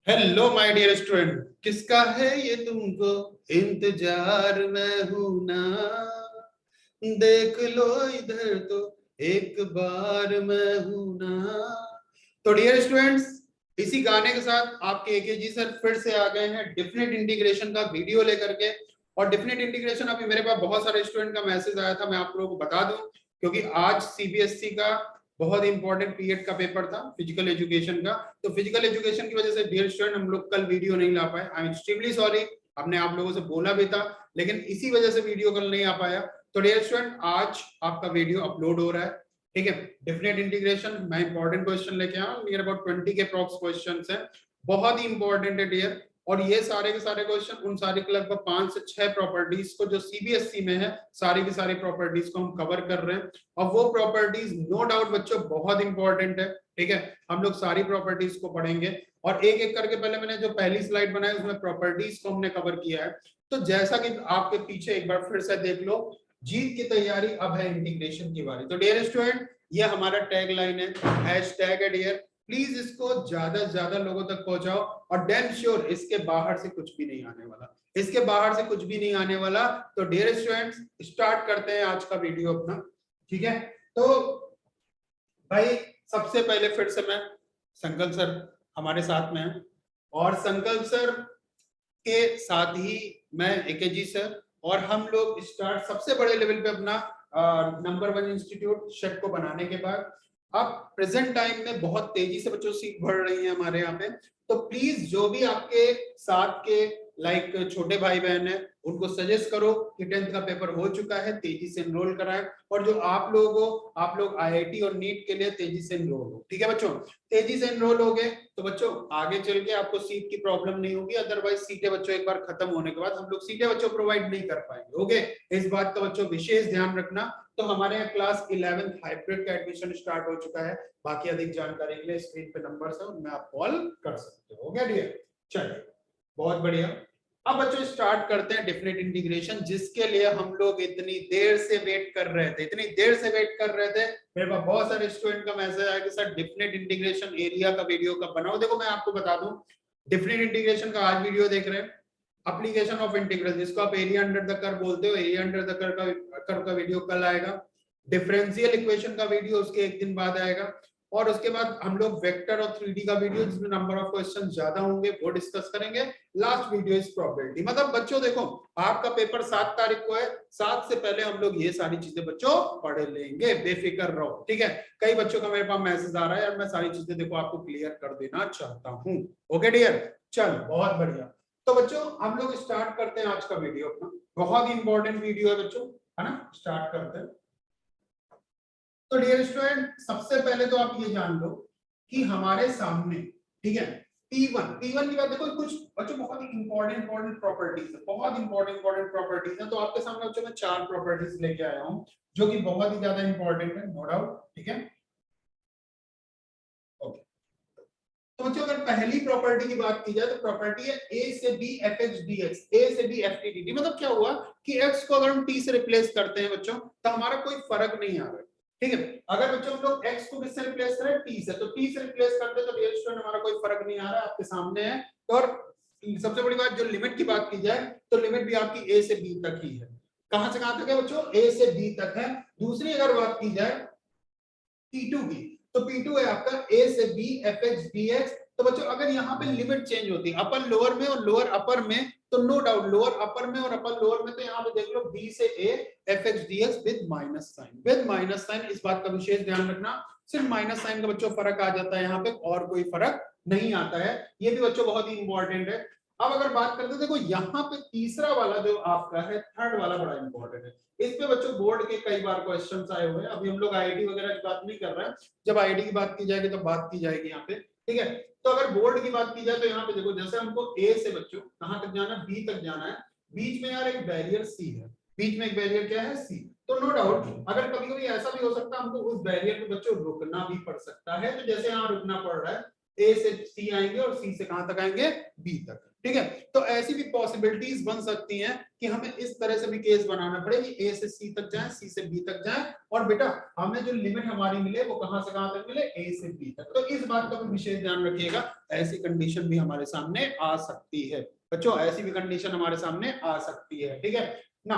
Hello my dear student, किसका है ये तुमको इंतजार में हूं ना। देख लो इधर तो एक बार मैं हूं ना। तो डियर स्टूडेंट्स, इसी गाने के साथ आपके एकेजी सर फिर से आ गए हैं डेफिनेट इंटीग्रेशन का वीडियो लेकर के। और डेफिनेट इंटीग्रेशन अभी मेरे पास बहुत सारे स्टूडेंट का मैसेज आया था, मैं आप लोगों को बता दूं क्योंकि आज सीबीएसई का बहुत इंपॉर्टेंट पीरियड का पेपर था फिजिकल एजुकेशन का। तो फिजिकल एजुकेशन की वजह से डियर स्टूडेंट हम लोग कल वीडियो नहीं ला पाए। आई एम एक्सट्रीमली सॉरी, हमने आप लोगों से बोला भी था लेकिन इसी वजह से वीडियो कल नहीं आ पाया। तो डियर स्टूडेंट, आज आपका वीडियो अपलोड हो रहा है, ठीक है। डेफिनेट इंटीग्रेशन मैं इंपॉर्टेंट क्वेश्चन लेके आया हूं, नियर अबाउट 20 के अप्रॉक्स क्वेश्चंस हैं, बहुत ही इंपॉर्टेंट है डियर। और ये सारे के सारे क्वेश्चन उन सारी लगभग 5 से 6 प्रॉपर्टीज को जो सीबीएसई में है, सारी की सारी प्रॉपर्टीज को हम कवर कर रहे हैं। और वो प्रॉपर्टीज नो डाउट बच्चों बहुत इंपॉर्टेंट है, ठीक है। हम लोग सारी प्रॉपर्टीज को पढ़ेंगे और एक एक करके, पहले मैंने जो पहली स्लाइड बनाई उसमें प्रॉपर्टीज को हमने कवर किया है। तो जैसा कि आपके पीछे एक बार फिर से देख लो, जीत की तैयारी अब है इंटीग्रेशन की बारी। तो डियर स्टूडेंट, ये हमारा टैग लाइन है, हैशटैग है डियर। प्लीज इसको ज्यादा से ज्यादा लोगों तक पहुंचाओ और डैम श्योर इसके बाहर से कुछ भी नहीं आने वाला, इसके बाहर से कुछ भी नहीं आने वाला। तो डियर स्टूडेंट्स, स्टार्ट करते हैं आज का वीडियो अपना, ठीक है। तो भाई सबसे पहले फिर से मैं, संकल्प सर हमारे साथ में है और संकल्प सर के साथ ही मैं एकेजी सर, और हम लोग स्टार्ट सबसे बड़े लेवल पे अपना नंबर 1 इंस्टीट्यूट शेट को बनाने के बाद अब प्रेजेंट टाइम में बहुत तेजी से बच्चों सीट बढ़ रही है हमारे यहाँ पे। तो प्लीज जो भी आपके साथ के लाइक छोटे भाई बहन है उनको सजेस्ट करो कि 10th का पेपर हो चुका है, तेजी से एनरोल कराएं। और जो आप लोग हो, आप लोग आईआईटी और नीट के लिए तेजी से एनरोल हो, ठीक है बच्चों। तेजी से एनरोल हो गए तो बच्चों आगे चल के आपको सीट की प्रॉब्लम नहीं होगी। अदरवाइज सीटें बच्चों एक बार खत्म होने के बाद हम लोग सीटें बच्चों प्रोवाइड नहीं कर पाएंगे, ओके। इस बात का बच्चों विशेष ध्यान रखना। तो हमारे यहाँ क्लास 11 हाइब्रिड का एडमिशन स्टार्ट हो चुका है। बाकी अधिक जानकारी के लिए स्क्रीन पे नंबर है, उनमें आप कॉल कर सकते हो, ओके डियर। चलिए बहुत बढ़िया, अब बच्चों स्टार्ट करते हैं डेफिनेट इंटीग्रेशन, जिसके लिए हम लोग इतनी देर से वेट कर रहे थे, इतनी देर से वेट कर रहे थे। मेरे पास बहुत सारे स्टूडेंट का मैसेज आया कि सर डेफिनेट इंटीग्रेशन एरिया का वीडियो कब बनाओ। देखो मैं आपको बता दूं, डेफिनेट इंटीग्रेशन का आज वीडियो देख रहे हैं, एप्लीकेशन ऑफ इंटीग्रल जिसको आप एरिया अंडर द कर्व बोलते हो, एरिया अंडर द कर्व का वीडियो कल आएगा। डिफरेंशियल इक्वेशन का वीडियो उसके एक दिन बाद आएगा। और उसके बाद हम लोग वेक्टर और 3D का वीडियो जिसमें नंबर ऑफ क्वेश्चन ज्यादा होंगे वो डिस्कस करेंगे। Last video is probability. मतलब बच्चों देखो, आपका पेपर 7 तारीख को है, 7 से पहले हम लोग ये सारी चीजें बच्चों पढ़ लेंगे, बेफिक्र रहो, ठीक है। कई बच्चों का मेरे पास मैसेज आ रहा है और मैं सारी चीजें देखो आपको क्लियर कर देना चाहता हूँ, ओके डियर। चल बहुत बढ़िया। तो बच्चों हम लोग स्टार्ट करते हैं आज का वीडियो अपना, बहुत ही इंपॉर्टेंट वीडियो है बच्चों, है ना। स्टार्ट करते हैं। तो डियर स्टूडेंट, सबसे पहले तो आप ये जान लो कि हमारे सामने, ठीक है, P1 की बात देखो, कुछ बच्चों बहुत ही इंपॉर्टेंट प्रॉपर्टीज है, बहुत इंपॉर्टेंट प्रॉपर्टीज है। तो आपके सामने बच्चों मैं 4 प्रॉपर्टीज लेके आया हूं जो कि बहुत ही ज्यादा इंपॉर्टेंट है, नो डाउट, ठीक है। ओके, तो बच्चों अगर पहली प्रॉपर्टी की बात की जाए तो प्रॉपर्टी है a से b fx dx, a से b ft dt। मतलब क्या हुआ कि x को अगर हम t से रिप्लेस करते हैं बच्चों तो हमारा कोई फर्क नहीं आ रहा है, ठीक है। अगर बच्चों हम लोग x को किससे रिप्लेस करें, t से, तो t से रिप्लेस करते हैं तो डियर स्टूडेंट हमारा कोई फर्क नहीं आ रहा है, आपके सामने है। और सबसे बड़ी बात, जो लिमिट की बात की जाए तो लिमिट भी आपकी a से b तक ही है। कहां से कहां तक है बच्चों, a से b तक है। दूसरी अगर बात की जाए P2 की, तो P2 है आपका a से b fx dx। तो बच्चों अगर यहाँ पे लिमिट चेंज होती है अपर लोअर में और लोअर अपर में, तो नो डाउट लोअर अपर में और अपर लोअर में, तो यहाँ पे देख लो b से a fx dx with minus sign, with minus sign. इस बात का विशेष ध्यान रखना, सिर्फ माइनस साइन का बच्चों फर्क आ जाता है यहाँ पे, और कोई फर्क नहीं आता है। ये भी बच्चों बहुत ही इंपॉर्टेंट है। अब अगर बात करते हैं, देखो यहाँ पे तीसरा वाला जो आपका है, थर्ड वाला बड़ा इंपॉर्टेंट है। इस पे बच्चों बोर्ड के कई बार क्वेश्चंस आए हुए हैं। अभी हम लोग आईआईटी वगैरह की बात नहीं कर रहे हैं, जब आईआईटी की बात की जाएगी तो बात की जाएगी यहाँ पे, ठीक है। तो अगर बोर्ड की बात की जाए तो यहाँ पे देखो, जैसे हमको ए से बच्चों कहां तक जाना है, बी तक जाना है। बीच में यार एक बैरियर सी है, बीच में एक बैरियर क्या है, सी। तो नो डाउट अगर कभी कभी ऐसा भी हो सकता है हमको उस बैरियर पे बच्चों रुकना भी पड़ सकता है। तो जैसे यहाँ रुकना पड़ रहा है, ए से सी आएंगे और सी से कहां तक आएंगे, बी तक, ठीक है। तो ऐसी भी पॉसिबिलिटीज बन सकती हैं कि हमें इस तरह से भी केस बनाना पड़े कि ए से सी तक जाए, सी से बी तक जाए, और बेटा हमें जो लिमिट हमारी मिले वो कहां से कहां तक मिले, ए से बी तक। तो इस बात का भी विशेष ध्यान रखिएगा, ऐसी कंडीशन भी हमारे सामने आ सकती है बच्चों, ऐसी भी कंडीशन हमारे सामने आ सकती है। ठीक है ना।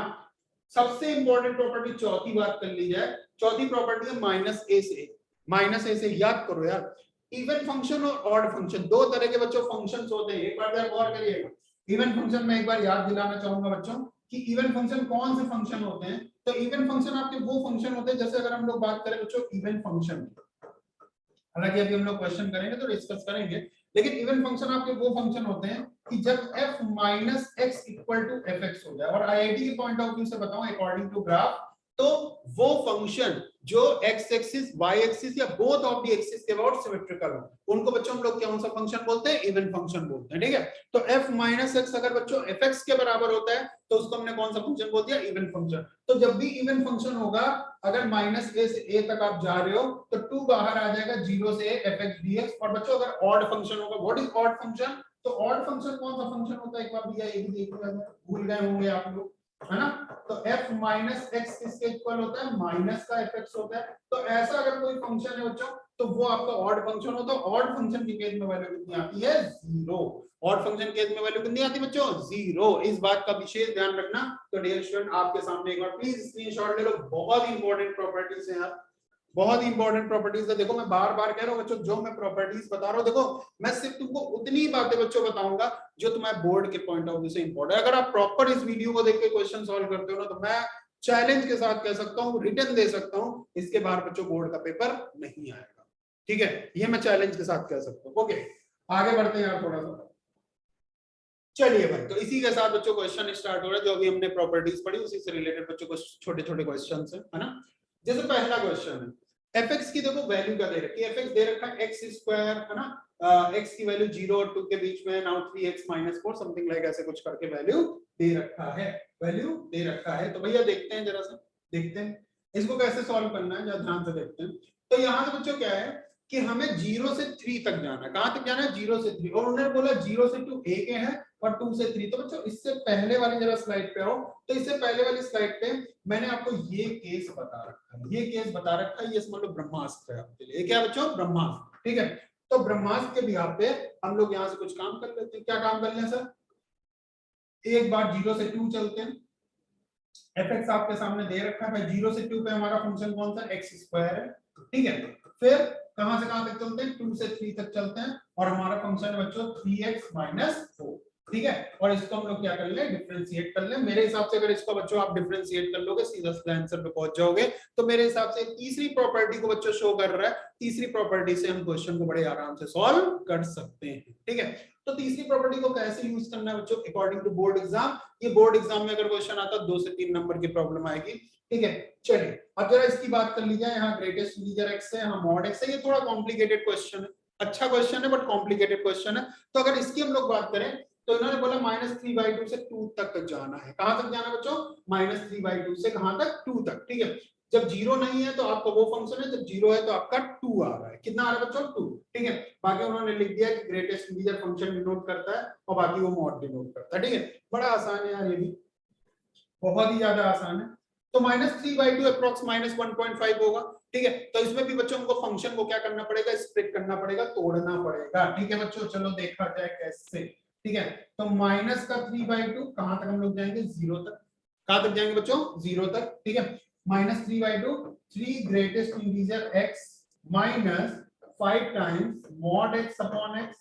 सबसे इंपॉर्टेंट प्रॉपर्टी चौथी बात कर ली जाए, चौथी प्रॉपर्टी है माइनस ए से। माइनस ए से याद करो यार, इवन फंक्शन और ऑड फंक्शन, दो तरह के बच्चों फंक्शंस होते हैं। एक बार जरा गौर करिएगा, इवन फंक्शन में एक बार याद दिलाना चाहूंगा बच्चों कि इवन फंक्शन कौन से फंक्शन होते हैं। तो इवन फंक्शन आपके वो फंक्शन होते हैं, जैसे अगर हम लोग बात करें बच्चों इवन फंक्शन, हालांकि अभी हम लोग क्वेश्चन करेंगे तो डिस्कस करेंगे, लेकिन इवन फंक्शन आपके वो फंक्शन होते हैं कि जब f minus x equal to f x हो जाए। और आईआईटी के पॉइंट ऑफ व्यू से बताऊं, अकॉर्डिंग टू ग्राफ, तो वो फंक्शन जो एक्स एक्सिस वाई एक्सिस या बोथ ऑफ द एक्सिस के अबाउट सिमेट्रिकल हो, उनको बच्चों हम लोग कौन सा फंक्शन बोलते हैं, इवन फंक्शन बोलते हैं। ठीक है। तो f माइनस एक्स अगर बच्चों एफ एक्स के बराबर होता है तो उसको हमने कौन सा फंक्शन बोल दिया, इवन फंक्शन। तो जब भी इवन फंक्शन होगा, अगर माइनस ए से ए तक आप जा रहे हो तो 2 बाहर आ जाएगा, 0 से एफ एक्स डीएक्स। और बच्चों अगर ऑड फंक्शन होगा, व्हाट इज ऑड फंक्शन, तो ऑड फंक्शन कौन सा फंक्शन होता है, एक बार भैया ये भी देख लो, भूल गए होंगे आप लोग, है ना। तो f माइनस एक्स किसके इक्वल होता है, माइनस का एफ एक्स होता है। तो ऐसा अगर कोई फंक्शन है बच्चों तो वो आपका ऑड फंक्शन होता है। ऑड फंक्शन की केस में वैल्यू कितनी आती है, 0। ऑड फंक्शन केस में वैल्यू कितनी आती है बच्चों, 0। इस बात का विशेष ध्यान रखना। तो डियर स्टूडेंट आपके सामने एक बार प्लीज स्क्रीनशॉट ले लो, बहुत इंपॉर्टेंट प्रॉपर्टीज हैं यार, बहुत इंपॉर्टेंट प्रॉपर्टीज है। देखो मैं बार बार कह रहा हूं बच्चों, जो मैं प्रॉपर्टीज बता रहा हूं, देखो मैं सिर्फ तुमको उतनी बातें बच्चों बताऊंगा जो तुम्हारे बोर्ड के पॉइंट ऑफ व्यू से इंपॉर्टेंट है। अगर आप प्रॉपर इस वीडियो को देख के क्वेश्चन सॉल्व करते हो ना, तो मैं चैलेंज के साथ कह सकता हूं, रिटर्न दे सकता हूं, इसके बाहर बच्चों बोर्ड का पेपर नहीं आएगा। ठीक है, ये मैं चैलेंज के साथ कह सकता हूं। ओके, आगे बढ़ते हैं यार थोड़ा सा। चलिए भाई, तो इसी के साथ बच्चों क्वेश्चन स्टार्ट हो रहा है। जो अभी हमने प्रॉपर्टीज पढ़ी उसी से रिलेटेड बच्चों को छोटे छोटे क्वेश्चन है ना। जैसे पहला क्वेश्चन है, एफ एक्स की देखो वैल्यू क्या दे रखी है, एफ एक्स दे रखा है एक्स स्क्वायर, है ना। एक्स की वैल्यू 0 और 2 के बीच में, नाउ 3x - 4 समथिंग लाइक ऐसे कुछ करके वैल्यू दे रखा है, वैल्यू दे रखा है। तो भैया देखते हैं, जरा सा देखते हैं इसको कैसे सॉल्व करना है, जरा ध्यान से देखते हैं। तो यहाँ से बच्चों क्या है कि हमें 0 से 3 तक जाना है। कहां तक जाना है, 0 से 3। और उन्होंने बोला 0 से 2 a के हैं और 2 से 3। तो बच्चों इससे पहले वाली जरा स्लाइड पे आओ। तो इससे पहले वाली स्लाइड पे मैंने आपको ये केस बता रखा है, ये केस बता रखा है, ये समझ लो ब्रह्मास्त्र है आपके लिए। क्या बच्चों, ब्रह्मास्त्र। ठीक है, तो ब्रह्मास्त्र के बिहार पे हम लोग यहाँ से कुछ काम कर लेते हैं। क्या काम कर लें सर, एक बार 0 से 2 चलते हैं। एफ एक्स आपके सामने दे रखा है, 0 से 2 पे हमारा फंक्शन कौन सा, एक्स स्क्वायर है। ठीक है, फिर कहां से कहां तक चलते हैं, 2 से 3 तक चलते हैं, और हमारा फंक्शन है बच्चों 3x - 4। ठीक है, और इसको हम लोग क्या कर ले, डिफरेंशिएट कर ले। मेरे हिसाब से अगर इसको बच्चों आप डिफरेंशिएट कर लोगे, सीधा सीधा आंसर पे पहुंच जाओगे। तो मेरे हिसाब से तीसरी प्रॉपर्टी को बच्चों शो कर रहा है, तीसरी प्रॉपर्टी से हम क्वेश्चन को बड़े आराम से सॉल्व कर सकते हैं। ठीक है, तो तीसरी प्रॉपर्टी को कैसे यूज करना है बच्चों, अकॉर्डिंग टू बोर्ड एग्जाम। ये बोर्ड एग्जाम में अगर क्वेश्चन आता है 2 से 3 नंबर की प्रॉब्लम आएगी। ठीक है, चलिए अब जरा इसकी बात कर ली जाए। यहाँ ग्रेटेस्ट इंटीजर x है, यहाँ मॉड x है। ये थोड़ा कॉम्प्लिकेटेड क्वेश्चन है, अच्छा क्वेश्चन है बट कॉम्प्लिकेटेड क्वेश्चन है। तो अगर इसकी हम लोग बात करें तो इन्होंने बोला -3/2 से 2 तक जाना है। कहां तक जाना है बच्चों, -3/2 से कहां तक, 2 तक। ठीक है, जब 0 नहीं है तो आपका वो फंक्शन है, जब 0 है तो आपका 2 आ रहा है। कितना आ रहा है बच्चों, 2। ठीक है, बाकी उन्होंने लिख दिया कि ग्रेटेस्ट इंटीजर फंक्शन डिनोट करता है और बाकी वो मॉड डिनोट करता है। ठीक है, बड़ा आसान है यार, ये भी बहुत ही ज्यादा आसान है। तो -3/2 अप्रॉक्स -1.5 होगा। ठीक है, तो इसमें भी बच्चों को फंक्शन को क्या करना पड़ेगा, स्प्लिट करना पड़ेगा, तोड़ना पड़ेगा। ठीक है बच्चों, चलो देखा जाए कैसे। ठीक है, तो माइनस का 3/2 कहां तक हम लोग जाएंगे, 0 तक। कहां तक जाएंगे बच्चों, 0 तक। ठीक है, -3/2, 3 greatest integer x minus 5 times mod x upon x।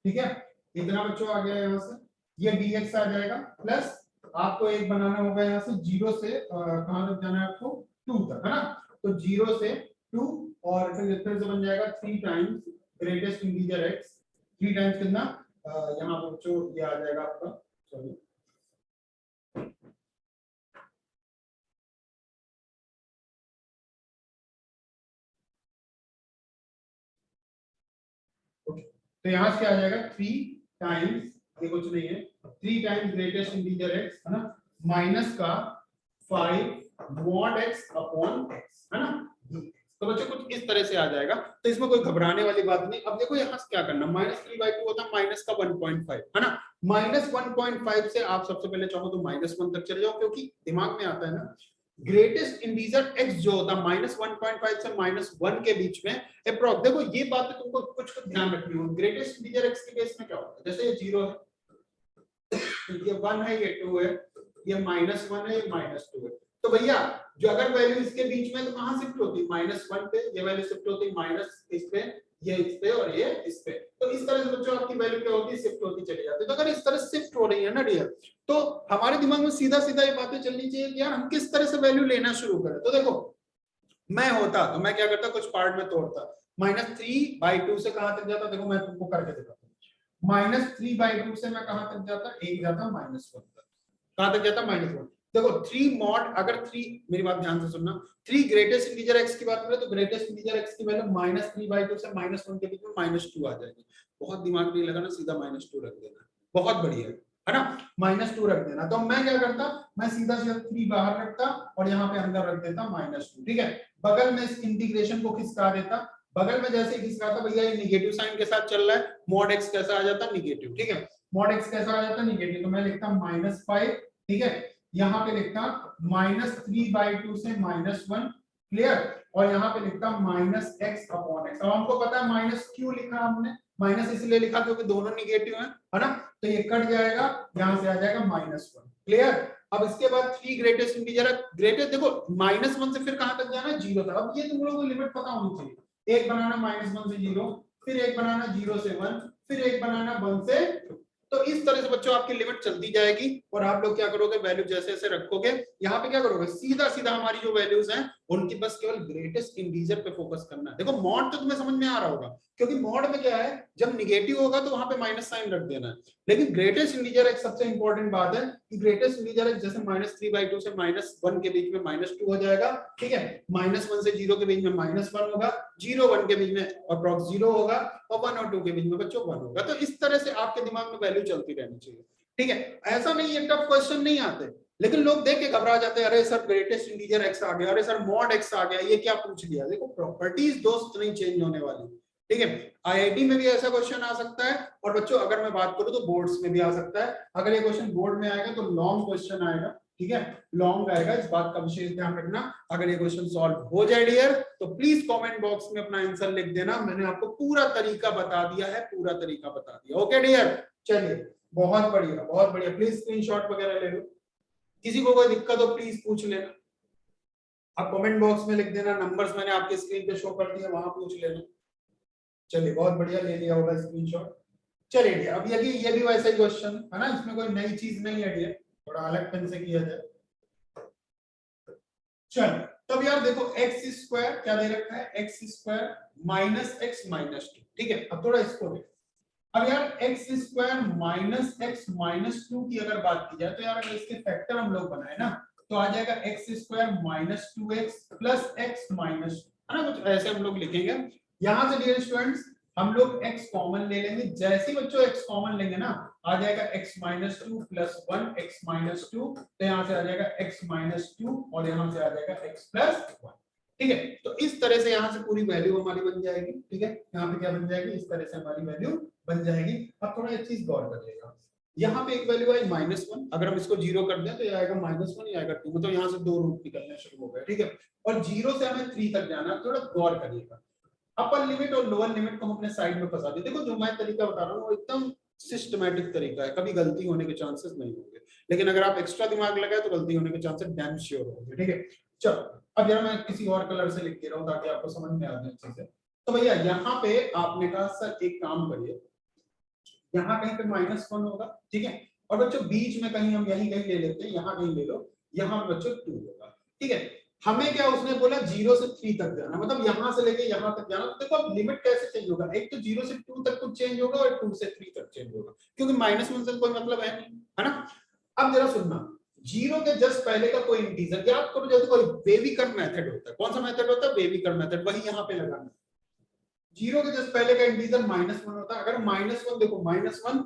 ठीक है, इतना बच्चों आ गया यहाँ से, ये dx आ जाएगा, प्लस आपको एक बनाना होगा यहाँ से 0 से कहां तक जाना है आपको, 2 तक, है ना। तो 0 से 2 और फिर से बन जाएगा 3 times greatest integer x। 3 times कितना, यहाँ पर जो ये आ जाएगा आपका, सॉरी तो यहाँ से क्या आ जाएगा, 3 टाइम्स, ये कुछ नहीं है, 3 टाइम्स ग्रेटेस्ट इंटीजर x, है ना, माइनस का 5 मॉड x अपॉन x, है ना। तो बच्चों कुछ इस तरह से आ जाएगा, तो इसमें कोई घबराने वाली बात नहीं। अब देखो यहाँ से क्या करना, -3/2 होता है माइनस का 1.5 है ना, -1.5 से आप सबसे पहले चाहो तो -1 तक चले जाओ, क्योंकि दिमाग में आता है ना ग्रेटेस्ट इंटीजर x जो होता है -1.5 से -1 के बीच में अप्रोक्स। देखो ये बात तुमको कुछ ध्यान रखनी होगी, ग्रेटेस्ट इंटीजर x के केस में क्या होता है, जैसे ये 0 है, ये 1 है, ये 2 है, ये -1 है, ये -2 है, तो भैया जो अगर वैल्यू इसके बीच में तो कहां शिफ्ट होती है, -1 पे, ये वैल्यू शिफ्ट होती है माइनस इस पे, ये इस पे और ये इस पे। तो इस तरह से बच्चों आपकी वैल्यू क्या होती है, शिफ्ट होती चली जाती है। तो अगर इस तरह शिफ्ट हो रही है ना डियर, तो हमारे दिमाग में सीधा सीधा ये बातें चलनी चाहिए कि यार हम किस तरह से वैल्यू लेना शुरू करें। तो देखो मैं होता तो मैं क्या करता, कुछ पार्ट में तोड़ता, -3/2 से कहां तक जाता, देखो मैं तुमको करके दिखाता हूं, -3/2 से मैं कहां तक जाता, एक जाता -1 तक, कहां तक जाता -1। देखो 3 मॉड, अगर 3, मेरी बात ध्यान से सुनना, 3 ग्रेटेस्ट इंटीजर x की बात करें तो ग्रेटेस्ट इंटीजर x की वैल्यू -3/2 से -1 के बीच में -2 आ जाएगी। बहुत दिमाग नहीं लगाना, सीधा -2 रख देना, बहुत बढ़िया है ना, -2 रख देना। तो मैं क्या करता, मैं सीधा सीधा 3 बाहर रखता और यहाँ पे अंदर रख देता -2, ठीक है। बगल में इस इंटीग्रेशन को खिसका देता, बगल में जैसे खिसकाता भैया ये निगेटिव साइन के साथ चल रहा है, मॉड x कैसा आ जाता, निगेटिव, ठीक है, मॉड x कैसा आ जाता, निगेटिव। तो मैं लिखता -5, ठीक है, यहाँ पे लिखता -3/2 से -1, क्लियर, और यहाँ पे लिखता -x/x। अब हमको पता है माइनस क्यों लिखा हमने, माइनस इसलिए लिखा क्योंकि दोनों निगेटिव हैं, है ना, तो ये कट जाएगा, यहाँ से आ जाएगा -1, क्लियर। अब इसके बाद 3 ग्रेटेस्ट इंटीजर है, ग्रेटेस्ट देखो -1 से फिर कहां तक जाना, 0 तक। अब ये तुम लोगों को लिमिट पता होनी चाहिए, एक बनाना -1 से 0, फिर एक बनाना 0 से 1, फिर एक बनाना 1 से 2। तो इस तरह से बच्चों आपकी लिमिट चलती जाएगी और आप लोग क्या करोगे, वैल्यू जैसे जैसे रखोगे यहाँ पे क्या करोगे, सीधा सीधा हमारी जो वैल्यूज हैं उनकी बस केवल ग्रेटेस्ट इंटीजर पे फोकस करना है। देखो मॉड तो तुम्हें समझ में आ रहा होगा, क्योंकि मॉड में क्या है, जब निगेटिव होगा तो वहां पे माइनस साइन रख देना है, लेकिन ग्रेटेस्ट इंटीजर एक सबसे इंपॉर्टेंट बात है कि ग्रेटेस्ट इंटीजर एक जैसे -3/2 से -1 के बीच में -2 हो जाएगा, ठीक है, -1 से 0 के बीच में -1 होगा, 0-1 के बीच में अप्रॉक्स 0 होगा, और 1 और 2 के बीच में बच्चों 1 होगा। तो इस तरह से आपके दिमाग में वैल्यू चलती रहनी चाहिए, ठीक है। ऐसा नहीं है टफ क्वेश्चन नहीं आते, लेकिन लोग देख के घबरा जाते हैं, अरे सर ग्रेटेस्ट इंटीजर x आ गया, अरे सर मॉड x आ गया, ये क्या पूछ लिया। देखो प्रॉपर्टीज दोस्त नहीं चेंज होने वाली, ठीक है। आईआईटी में भी ऐसा क्वेश्चन आ सकता है, और बच्चों अगर मैं बात करूं तो बोर्ड्स में भी आ सकता है। अगर ये क्वेश्चन बोर्ड में आएगा तो लॉन्ग क्वेश्चन आएगा, ठीक है, लॉन्ग आएगा, इस बात का विशेष ध्यान रखना। अगर ये क्वेश्चन सॉल्व हो जाए डियर, तो प्लीज कमेंट बॉक्स में अपना आंसर लिख देना, मैंने आपको पूरा तरीका बता दिया है, पूरा तरीका बता दिया। ओके डियर, चलिए बहुत बढ़िया, बहुत बढ़िया। प्लीज स्क्रीनशॉट वगैरह ले लो, किसी को कोई दिक्कत हो प्लीज पूछ लेना, आप कमेंट बॉक्स में लिख देना, नंबर्स मैंने आपके स्क्रीन पे शो कर दिए, वहां पूछ लेना। चलिए बहुत बढ़िया, ले लिया होगा स्क्रीनशॉट। चलिए डियर, अब ये भी वैसा ही क्वेश्चन है ना, इसमें कोई नई चीज नहीं है डियर, थोड़ा अलग पेन से किया जाए। चलो तब यार देखो x² क्या दे रखा है, x² -x -2, ठीक है। अब थोड़ा इसको देखो, अब यार x² -x -2 की अगर बात की जाए तो यार अगर इसके फैक्टर हम लोग बनाए ना, तो आ जाएगा x² -2x plus x minus, है ना, कुछ ऐसे हम लोग लिखेंगे। यहां से डियर स्टूडेंट्स हम लोग x कॉमन ले लेंगे, जैसे ही बच्चों x कॉमन लेंगे ना, आ जाएगा x -2 प्लस 1 x -2, तो यहां से आ जाएगा x -2 और यहां से आ जाएगा x प्लस 1, ठीक है। तो इस तरह से यहां से पूरी वैल्यू हमारी बन जाएगी, ठीक है, यहाँ पे क्या बन जाएगी, इस तरह से हमारी वैल्यू बन जाएगी। अब थोड़ा एक चीज गौर करिएगा, यहाँ पे एक वैल्यू आई -1, अगर हम इसको 0 कर दें तो ये आएगा -1, ये आएगा 2, मतलब यहाँ से 2 रूट निकलने शुरू हो गए, ठीक है। और 0 से हमें 3 तक जाना, थोड़ा गौर करिएगा। अपर लिमिट और लोअर लिमिट को हम अपने साइड में फंसा दें। देखो जो मैं तरीका बता रहा हूँ वो एकदम सिस्टमैटिक तरीका है, कभी गलती होने के चांसेस नहीं होंगे, लेकिन अगर आप एक्स्ट्रा दिमाग लगाए तो गलती होने के चांसेस डैम श्योर होंगे, ठीक है। चलो अब जरा मैं किसी और कलर से लिख के रहा हूँ ताकि आपको समझ में आ जाए अच्छे से। तो भैया यहाँ पे आपने कहा सर एक काम करिए, यहाँ कहीं पे -1 होगा, ठीक है, और बच्चों बीच में कहीं हम यहीं कहीं ले लेते हैं, यहाँ कहीं ले लो, यहाँ बच्चों 2 होगा, ठीक है। हमें क्या उसने बोला 0 से 3 तक जाना, मतलब यहां से लेके यहां तक जाना। तो देखो अब लिमिट कैसे चेंज होगा, एक तो 0 से 2 तक कुछ चेंज होगा और 2 से 3 तक चेंज होगा, क्योंकि -1 से कोई मतलब है नहीं, है ना। अब जरा सुनना, 0 के जस्ट पहले का कोई इंटीजर याद करो, जैसे कोई बेबीकर्व मेथड होता है, कौन सा मेथड होता है, बेबीकर्व मेथड, वही यहाँ पे लगाना। 0 के जस्ट पहले का इंटीजर -1 होता है, अगर -1 देखो -1